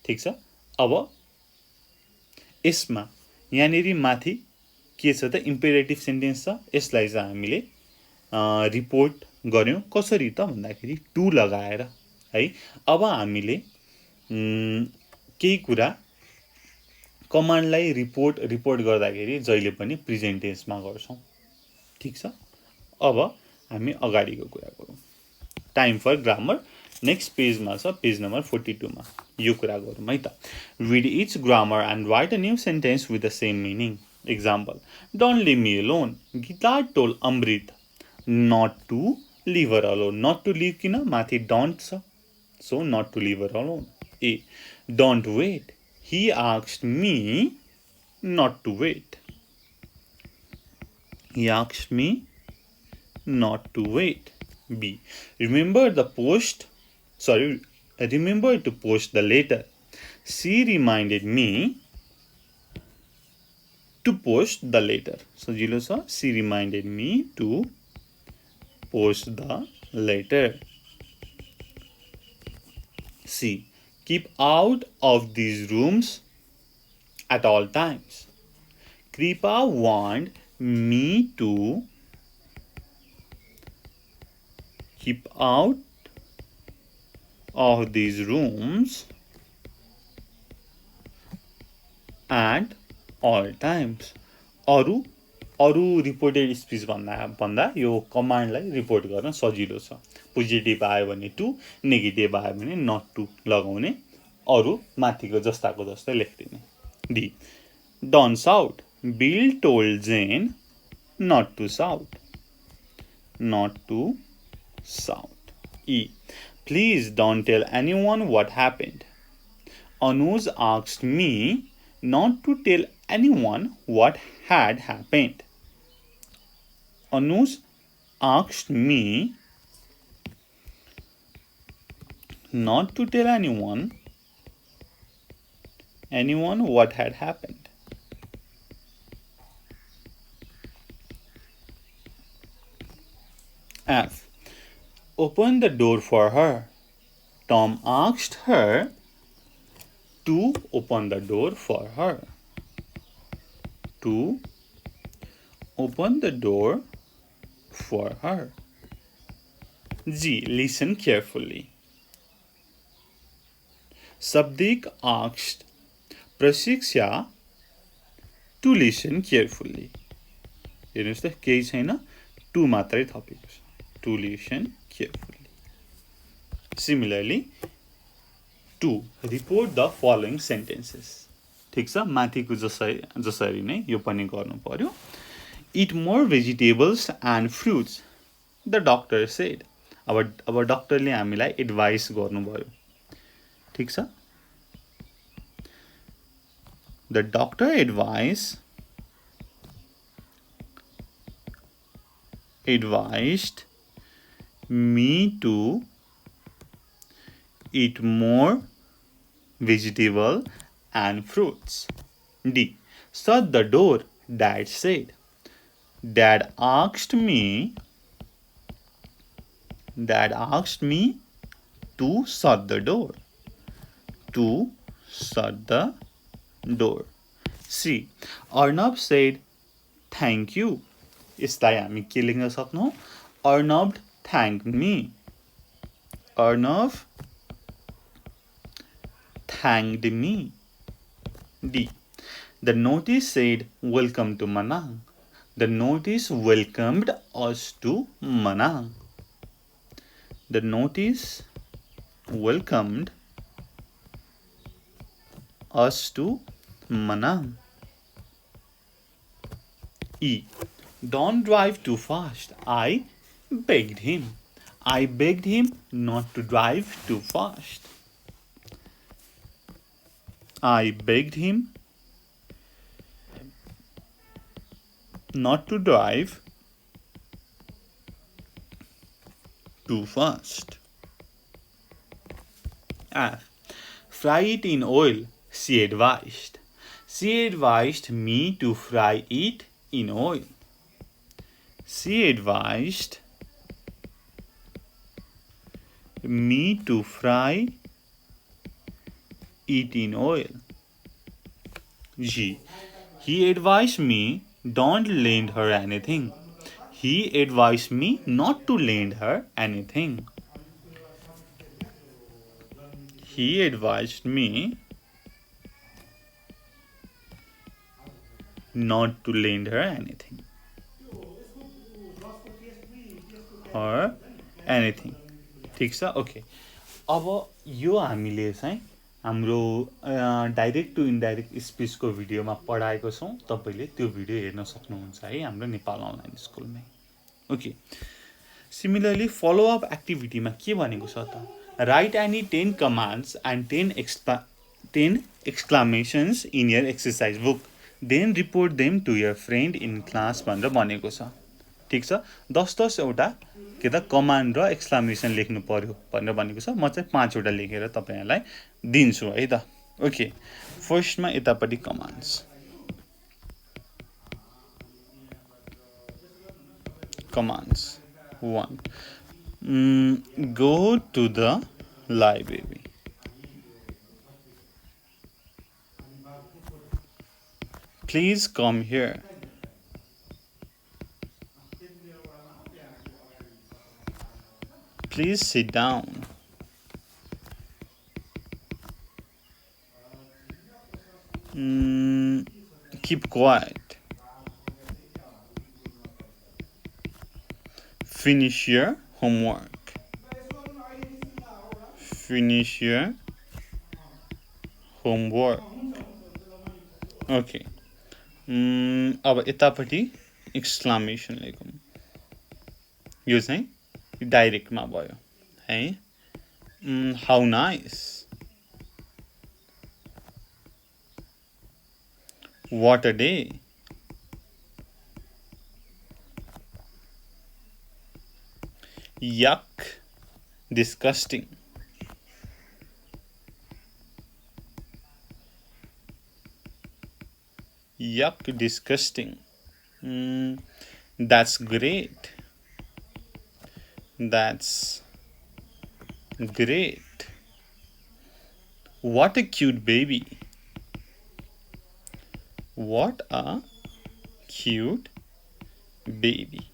ठीक छ अब यसमा यहाँनेरि माथि के छ त imperative sentence छ यसलाई चाहिँ हामीले रिपोर्ट गर्यौं कसरी त भन्दाखेरि टु लगाएर है अब हामीले केही कुरा कमान्डलाई रिपोर्ट गर्दाखेरि जहिले पनि प्रेजेन्ट टेन्समा गर्छौं ठीक छ अब हामी अगाडिको कुरा गरौं टाइम फर ग्रामर नेक्स्ट पेजमा छ पेज नम्बर 42 मा यो कुरा गरौँ है त read each grammar and write a new sentence with the same meaning example don't leave me alone Gita told Amrit not to leave her alone not to leave किन माथि don't छ so not to leave her alone a don't wait he asked me not to wait he asked me not to wait b remember to post the letter she reminded me to post the letter सजिलो छ she reminded me to post the letter c keep out of these rooms at all times Kripa warned me to keep out of these rooms at all times अरु reported speech भन्दा यो कमान्डलाई report गर्न सजिलो छ positive आयो भने to negative आयो भने नट टु लगाउने अरु माथिको जस्ताको जस्तै लेख्दिने D don't shout Bill told Jane not to shout e please don't tell anyone what happened Anuj asked me not to tell anyone what had happened Anuj asked me not to tell anyone what had happened F. Open the door for her. Tom asked her to open the door for her. To open the door for her. G. Listen carefully. Sabdik asked Prashiksha to listen carefully. हेर्नुस् त केही छैन to मात्रै थपेको छ to listen carefully. Similarly, to report the following sentences. ठीक छ माथिको जसरी नै यो पनि गर्नु पर्यो eat more vegetables and fruits, the doctor said. अब डक्टरले हामीलाई एडभाइस गर्नुभयो, ठीक छ। The doctor advised me to eat more vegetable and fruits. D. Shut the door, Dad said. Dad asked me to shut the door. C. Arnab said, thank you. यसलाई हामी के लेख्न सक्छौं? Arnab thanked me. Arnab thanked me. D. The notice said, welcome to Manang. The notice welcomed us to Manang. The notice welcomed us to Manang. E. Don't drive too fast. I begged him. I begged him not to drive too fast. I begged him not to drive too fast. F. Fry it in oil, she advised. She advised me to fry it in oil. She advised me to fry it in oil. G. He advised me don't lend her anything. He advised me not to lend her anything. He advised me not to lend her anything. Or anything. ठीक छ, okay. अब यो हामीले चाहिँ हाम्रो direct to indirect स्पिचको भिडियोमा पढाएको छौं। तपाईले त्यो भिडियो हेर्न सक्नुहुन्छ है हाम्रो नेपाल अनलाइन स्कुलमै। ओके। सिमिलरली फलो अप एक्टिभिटीमा के भनेको छ त? Write any 10 commands and 10 exclamations in your exercise book, then report them to your friend in class भनेर भनेको छ। ठीक छ, 10 वटा के त कमान्ड र एक्सक्लामेसन लेख्नु पर्यो भनेर भनेको छ। म चाहिँ 5 वटा लेखेर तपाईहरुलाई दिन्छु है त। ओके, फर्स्टमा यतापटि commands. Commands 1. Go to the library. Please come here. Please sit down. Keep quiet. Finish your homework. Finish your homework. Okay. अब यतापटि एक्सक्लामेसन लेखौं। यो चाहिँ डाइरेक्टमा भयो है। How nice. What a day. Yuck, disgusting. Yuck, disgusting. That's great. That's great. What a cute baby. What a cute baby.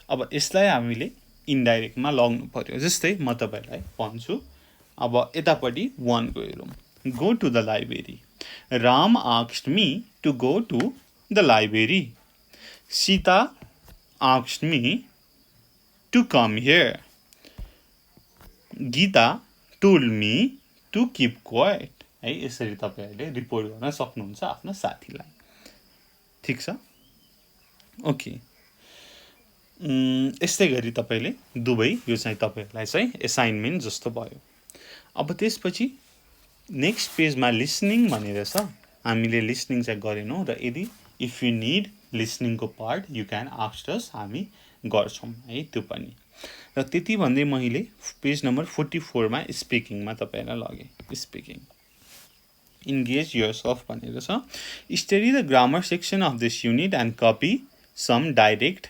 अब यसलाई हामीले इन्डाइरेक्टमा लग्नु पर्यो। जस्तै म तपाईहरुलाई भन्छु, अब यतापटि 1 को हेरौं। Go to the library. Ram asked me to go to the library. Sita asked me to come here. Geeta told me to keep quiet. है, यसरी तपाईहरुले रिपोर्ट गर्न सक्नुहुन्छ आफ्नो साथीलाई। ठीक छ? ओके, यस्तै गरी तपाईले दुवै यो चाहिँ तपाईहरुलाई चाहिँ असाइनमेन्ट जस्तो भयो। अब त्यसपछि नेक्स्ट पेजमा लिसनिङ भनेर छ, हामीले लिसनिङ चाहिँ गरेनौं र यदि इफ यु नीड लिसनिङको part you can ask us, हामी गर्छौं है त्यो पनि। र त्यति भन्दै मैले पेज नम्बर 44 मा स्पिकिङमा तपाईहरुलाई लगे। स्पिकिङ engage yourself भनेर छ। Study the grammar section of this unit and copy some direct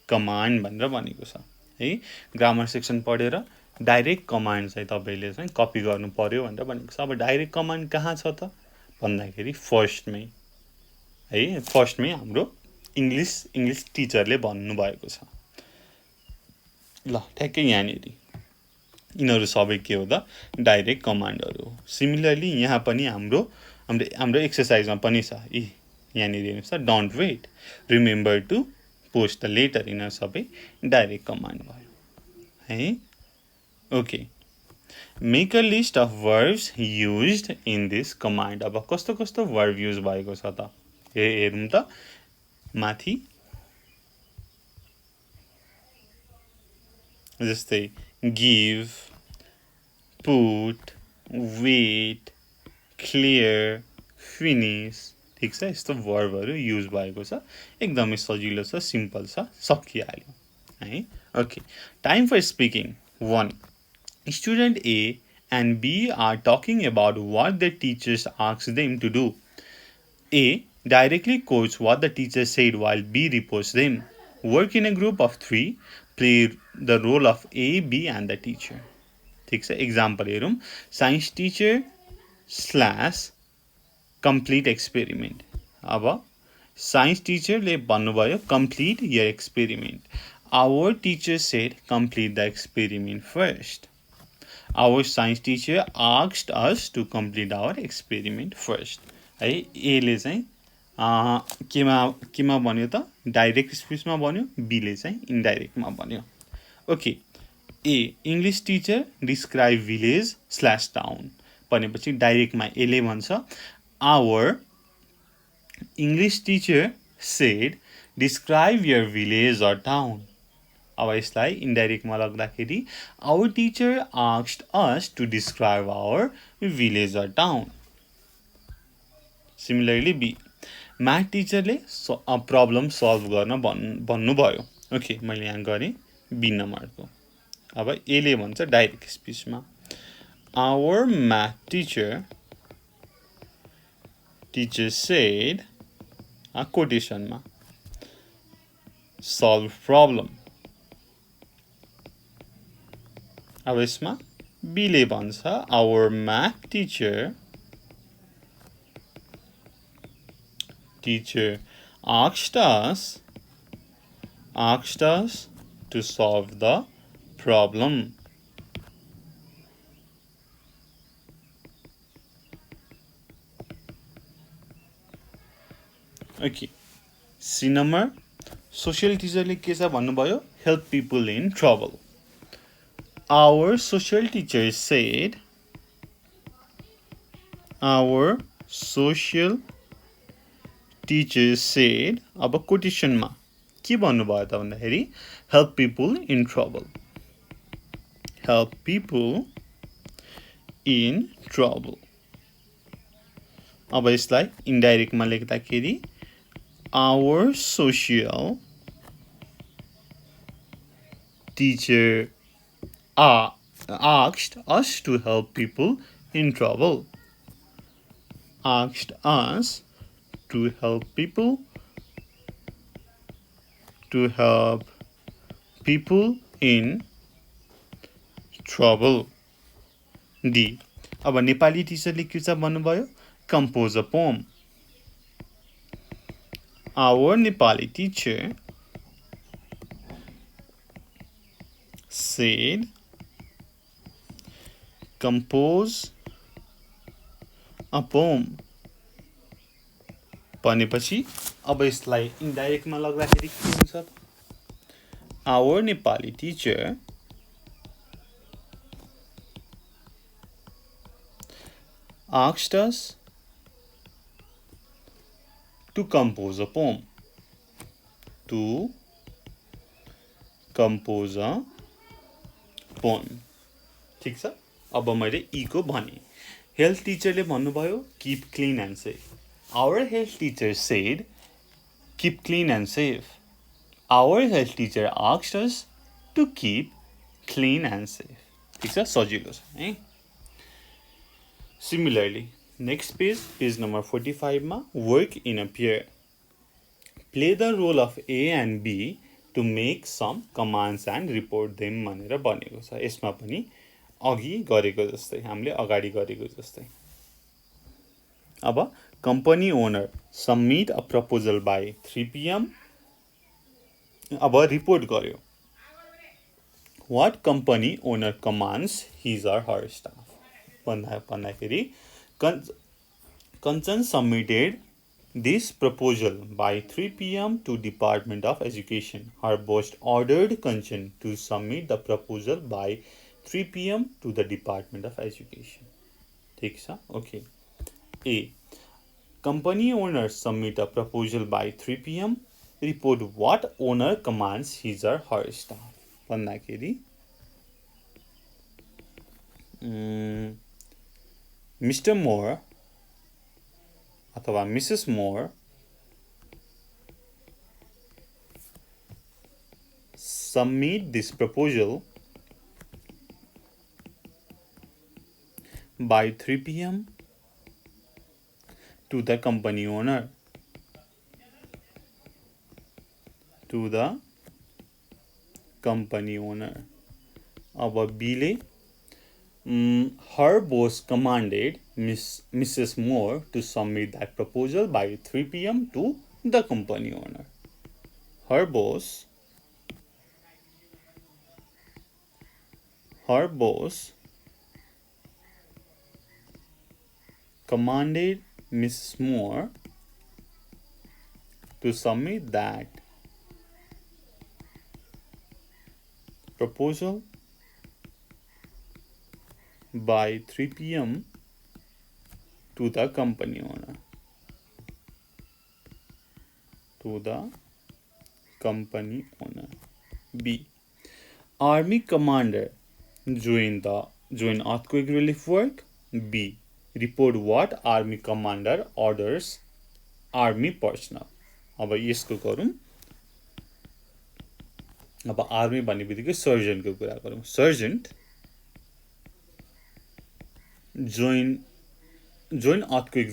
command भनेर भनेको छ है। ग्रामर सेक्सन पढेर डाइरेक्ट कमान्ड चाहिँ तपाईले चाहिँ कपी गर्नु पर्यो भनेर भनेको छ। अब डाइरेक्ट कमान्ड कहाँ छ त भन्दाखेरि फर्स्टमै है, फर्स्टमै हाम्रो इंग्लिश टिचरले भन्नु भएको छ। ल ठ्याक्कै यहाँनेरि यिनीहरू सबै के हो त डाइरेक्ट कमान्डहरु हो। सिमिलरली यहाँ पनि हाम्रो एक्सरसाइजमा पनि छ, यहाँनेरि हेर्नुस् त, don't wait, remember to post the letter, यिनीहरू सबै डाइरेक्ट कमान्ड भयो है। Okay, make a list of verbs used in this command. अब कस्तो कस्तो वर्ब युज भएको छ त हेरौँ त माथि, जस्तै give, put, wait, clear, finish, ठीक छ। यस्तो वर्बहरु युज भएको छ, एकदमै सजिलो छ, सिम्पल छ, सकिहाल्यो है। Okay, time for speaking 1. Student A and B are talking about what their teachers asked them to do. A directly quotes what the teacher said while B reports them. Work in a group of 3. Play the role of A, B and the teacher. ठीक छ। Example हेरौँ, science teacher slash complete experiment. अब science टिचरले भन्नुभयो complete your experiment. Our teacher said complete the experiment first. Our science teacher asked us to complete our experiment first है। एले चाहिँ केमा भन्यो त डाइरेक्ट स्पिचमा भन्यो, बीले चाहिँ इन्डाइरेक्टमा भन्यो। Okay, a English teacher describe village slash town भनेपछि डाइरेक्टमा एले भन्छ our English teacher said describe your village or town. अब यसलाई इन्डाइरेक्टमा लग्दाखेरि our teacher asked us to describe our village or town. Similarly B, math टिचरले प्रब्लम सल्भ गर्न भन्नुभयो। ओके, मैले यहाँ गरेँ बी नम्बरको। अब एले भन्छ डाइरेक्ट स्पिचमा आवर म्याथ टिचर सेड कोटेसनमा सल्भ प्रब्लम। अब यसमा बीले भन्छ our math teacher asked us to solve the problem. Okay, C number, social टिचरले के छ भन्नुभयो help people in trouble. Our social teacher said अब कोटेसनमा के भन्नुभयो त भन्दाखेरि help people in trouble. Help people in trouble. अब यसलाई इन्डाइरेक्टमा लेख्दाखेरि our social teacher asked us to help people in trouble. Asked us to help people in trouble. D, अब नेपाली टिचरले के छ भन्नुभयो compose a poem. Our Nepali teacher said compose a poem भनेपछि अब यसलाई इन्डाइरेक्टमा लग्दाखेरि के हुन्छ त Our Nepali teacher asked us to compose a poem. to compose a poem. ठीक छ अब मैले ई को भने हेल्थ टिचरले भन्नुभयो keep clean and safe. Our health teacher said keep clean and safe. Our health teacher asked us to keep clean and safe. ठीक छ सजिलो छ है. Similarly, next page, page number 45 मा work in a pair. Play the role of A and B to make some commands and report them भनेर भनेको छ. यसमा पनि अघि गरेको जस्तै हामीले अगाडि गरेको जस्तै. अब company owner submit a proposal by 3 p.m. अब रिपोर्ट गर्यो. What company owner commands his or her staff? भन्दाखेरि Kanchan submitted this proposal by 3 p.m. to Department of Education. Her boss ordered Kanchan to submit the proposal by 3 p.m. to the Department of Education. ठीक छ okay. A. Company owners submit a proposal by 3 p.m. Report what owner commands his or her staff. भन्दाखेरि Mr. Moore अथवा Mrs. Moore submit this proposal by 3 p.m. to the company owner. अब बीले her boss commanded Mrs. Moore to submit that proposal by 3 p.m. to the company owner. Her boss commanded Mrs. Moore to submit that proposal by 3 p.m. to the company owner. B. Army commander join earthquake relief work. B. Report what army commander orders army personnel. अब यसको गरौँ. अब army भन्ने बित्तिकै surgeon को कुरा गरौँ. Sergeant join earthquake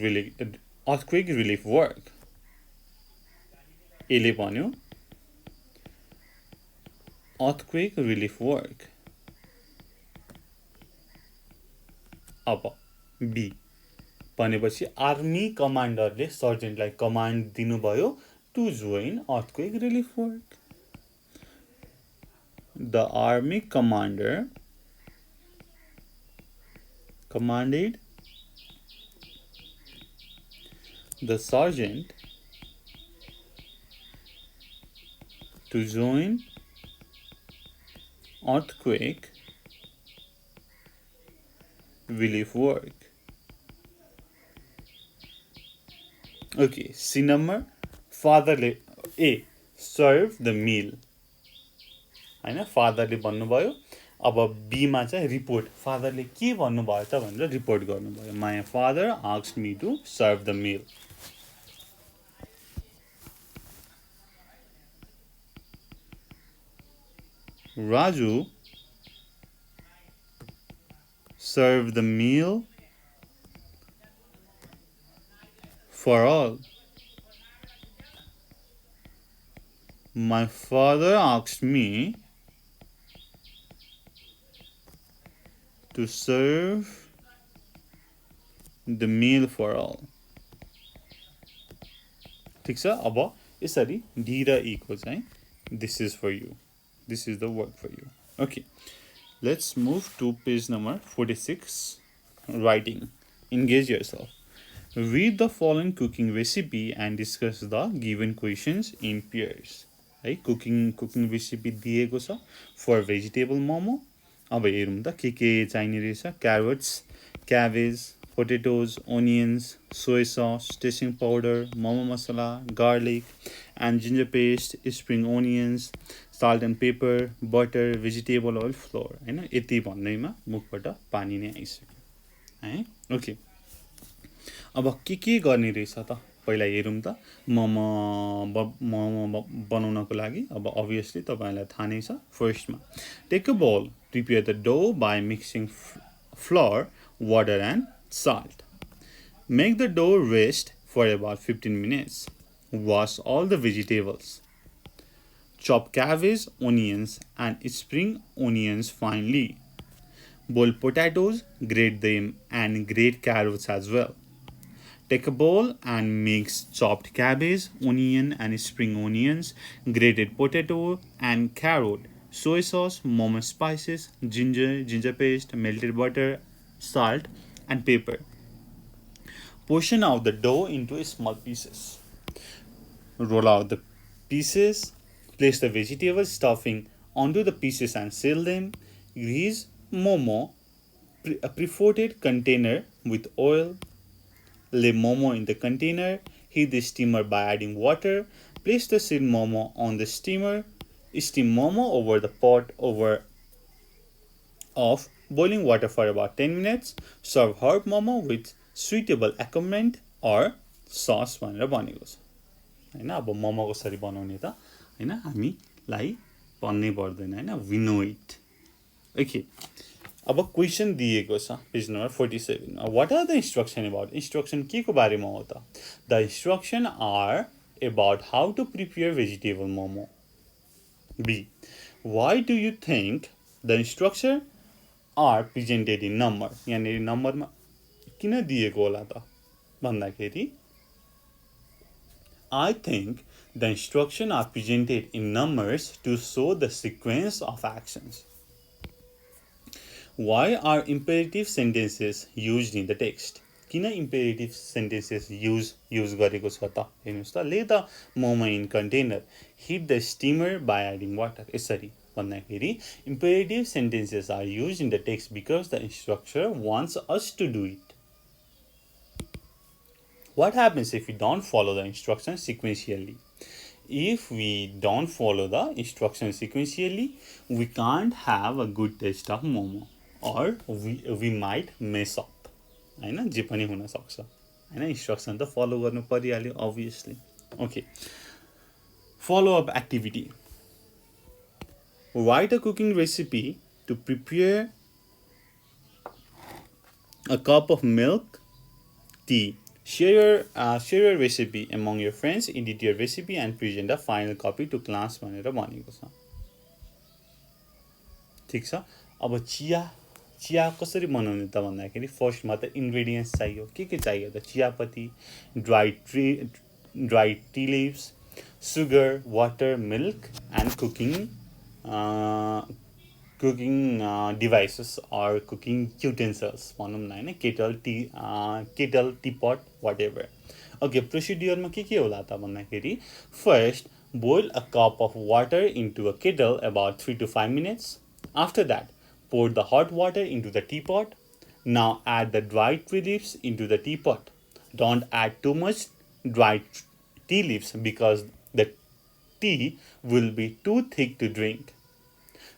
relief work. एले भन्यो earthquake relief work. अब बी भनेपछि आर्मी कमान्डरले सर्जेन्टलाई कमान्ड दिनुभयो to join earthquake relief work. The army commander commanded the sergeant to join earthquake relief work. Okay, C number fatherले A serve the meal. हैन फादरले भन्नुभयो. अब बी मा चाहिँ रिपोर्ट फादरले के भन्नुभयो त भनेर रिपोर्ट गर्नुभयो. My father asked me to serve the meal. Raju served the meal for all. My father asked me to serve the meal for all. ठीक छ. अब यसरी डी र ई को चाहिँ this is for you. This is the work for you. Okay. Let's move to page number 46. Writing. Engage yourself. Read the following cooking recipe and discuss the given questions in pairs. है cooking recipe दिएको छ for vegetable momo. अब हेरौँ त के चाहिने रहेछ. Carrots, cabbage, potatoes, onions, soy sauce, tasting powder, momo masala, garlic, and ginger paste, spring onions, salt and pepper, butter, vegetable oil, flour. हैन यति भन्दैमा मुखबाट पानी नै आइसक्यो है। ओके, अब के गर्ने रहेछ त पहिला हेरौँ त। मोमो बनाउनको लागि अब obviously तपाईलाई थाहा नै छ। फर्स्टमा take a bowl, prepare the dough by mixing flour, water and salt. Make the dough rest for about 15 minutes. Wash all the vegetables. Chop cabbage, onions and spring onions finely. Boil potatoes, grate them and grate carrots as well. Take a bowl and mix chopped cabbage, onion and spring onions, grated potato and carrot, soy sauce, momo spices, ginger paste, melted butter, salt and pepper. Portion out the dough into small pieces. Roll out the pieces. Place the vegetable stuffing onto the pieces and seal them. Grease momo, a prefoated container with oil. Lay momo in the container. Heat the steamer by adding water. Place the sealed momo on the steamer. Steam momo over the pot of boiling water for about 10 minutes. Serve hot momo with suitable accompaniment or sauce भनेर भनेको छ हैन। अब मोमो कसरी बनाउने त हैन हामीलाई भन्नै पर्दैन हैन, we know it. ओके, अब क्वेशन दिएको छ पेज नम्बर 47 मा। What are the instruction about? Instruction के को बारेमा हो त? The instruction are about how to prepare vegetable momo. B, why do you think the instruction are presented in number? यहाँनिर नम्बरमा किन दिएको होला त भन्दाखेरि I think the instructions are presented in numbers to show the sequence of actions. Why are imperative sentences used in the text? किन imperative sentences use गरेको छ त? हेर्नुस् त, lay the momo in container, heat the steamer by adding water. यसरी भन्दाखेरि imperative sentences are used in the text because the instructor wants us to do it. What happens if we don't follow the instructions sequentially? If we don't follow the instructions sequentially, we can't have a good taste of momo, or we might mess up. हैन, जे पनि हुन सक्छ हैन। Instruction त follow गर्नु परिहाल्यो obviously. Okay, follow up activity. Write a cooking recipe to prepare a cup of milk tea. Share your recipe among your friends, edit your recipe and present a final copy to class भनेर भनेको छ। ठीक छ। अब चिया कसरी बनाउने त भन्दाखेरि फर्स्टमा त इन्ग्रेडिएन्ट्स चाहियो। के चाहियो त? चियापत्ती, dry tea leaves, sugar, water, milk and cooking devices or cooking utensils भनौँ न हैन, kettle, teapot, whatever. Okay, procedure मा के होला त भन्दाखेरि first boil a cup of water into a kettle about 3 to 5 minutes. After that, pour the hot water into the teapot. Now add the dried tea leaves into the teapot. Don't add too much dried tea leaves because the tea will be too thick to drink.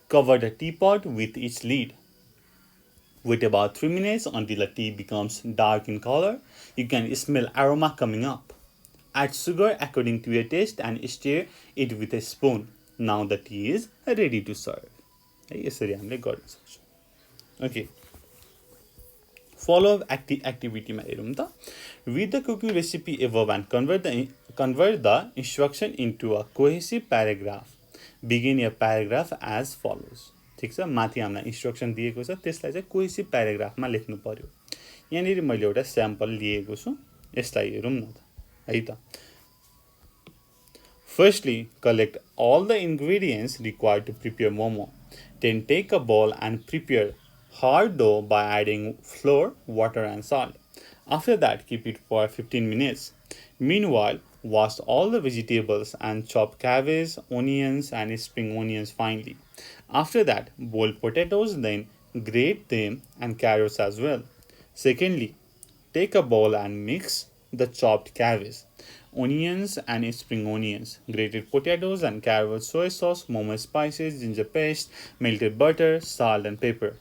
Cover the teapot with its lid. Wait about 3 minutes until the tea becomes dark in color. You can smell aroma coming up. Add sugar according to your taste and stir it with a spoon. Now the tea is ready to serve. यसरी हामीले गर्न सक्छौं। Okay, follow up activity मा हेरौँ त। Read the cooking recipe above and convert the instruction into a cohesive paragraph. Begin your paragraph as follows. ठीक छ, माथि हामीलाई इन्स्ट्रक्सन दिएको छ, त्यसलाई चाहिँ कोहेसिभ प्याराग्राफमा लेख्नु पर्यो। यहाँनिर मैले एउटा स्याम्पल लिएको छु, यसलाई हेरौँ न त है त। Firstly, collect all the ingredients required to prepare momo. Then take a bowl and prepare hard dough by adding flour, water and salt. After that, keep it for 15 minutes. Meanwhile, wash all the vegetables and chop cabbage, onions and spring onions finely. After that, boil potatoes, then grate them and carrots as well. Secondly, take a bowl and mix the chopped cabbage. onions and spring onions, grated potatoes and carrot, soy sauce, momo spices, ginger paste, melted butter, salt and pepper.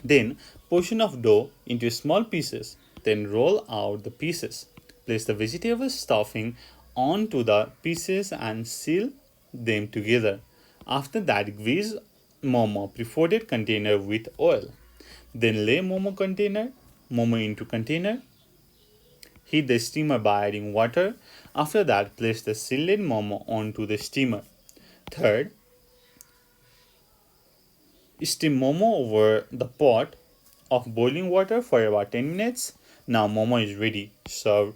Then portion of dough into small pieces. Then roll out the pieces. Place the vegetable stuffing onto the pieces and seal them together. After that, grease momo prefolded container with oil. Then lay momo into container. Heat the steamer by adding water. After that, place the sealed momo onto the steamer. Third, steam momo over the pot of boiling water for about 10 minutes. Now momo is ready. Serve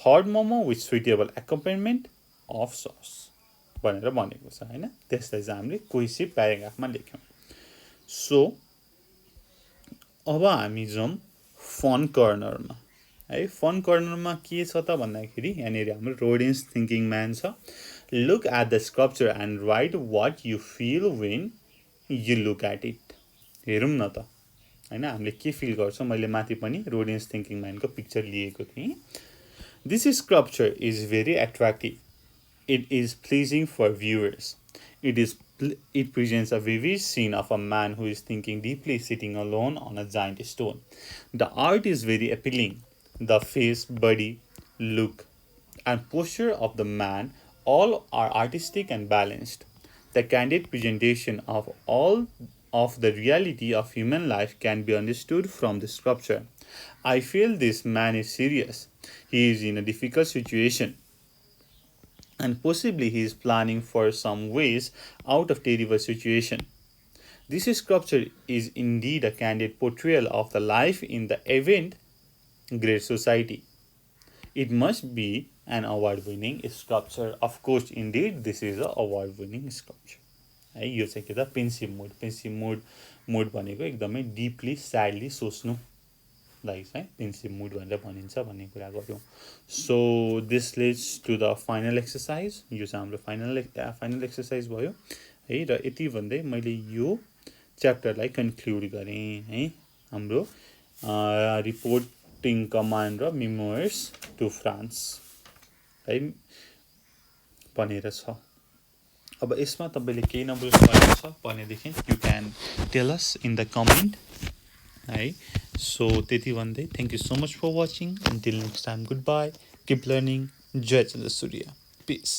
hot momo with suitable accompaniment of sauce. भनेर भनेको छ हैन. त्यसलाई चाहिँ हामीले कोही प्याराग्राफमा लेख्यौं. So अब हामी जाउँ फन कर्नरमा है. फन कर्नरमा के छ त भन्दाखेरि यहाँनिर हाम्रो रोडेन्स थिंकिङ म्यान छ. Look at the sculpture and write what you feel when you look at it. हेरौँ न त हैन हामीले के फिल गर्छौं. मैले माथि पनि रोडेन्स थिंकिङ म्यानको पिक्चर लिएको थिएँ. This sculpture is very attractive. It is pleasing for viewers. It presents a vivid scene of a man who is thinking deeply sitting alone on a giant stone. The art is very appealing. The face, body, look, and posture of the man all are artistic and balanced. The candid presentation of all of the reality of human life can be understood from the sculpture. I feel this man is serious. He is in a difficult situation. And possibly he is planning for some ways out of terrible situation. This sculpture is indeed a candid portrayal of the life in the event great society. It must be an award-winning sculpture. Of course, indeed, this is an award-winning sculpture. है यो चाहिँ के त पेन्सिभ mood भनेको एकदमै deeply sadly सोच्नु लाई चाहिँ पेन्सिभ मुड भनेर भनिन्छ भन्ने कुरा गर्यौं. So this leads to the final exercise. यो चाहिँ हाम्रो फाइनल एक्सरसाइज भयो है. र यति भन्दै मैले यो च्याप्टरलाई कन्क्लुड गरेँ है. हाम्रो रिपोर्टिङ कमान्ड र मेमोयर्स टु फ्रान्स है भनेर छ. अब यसमा तपाईले केही नबुझ्नु छ भनेदेखि you can tell us in the comment है. सो त्यति भन्दै thank you so much for watching. Until next time, good bye, keep learning. जय चन्द्र सूर्य. पिस.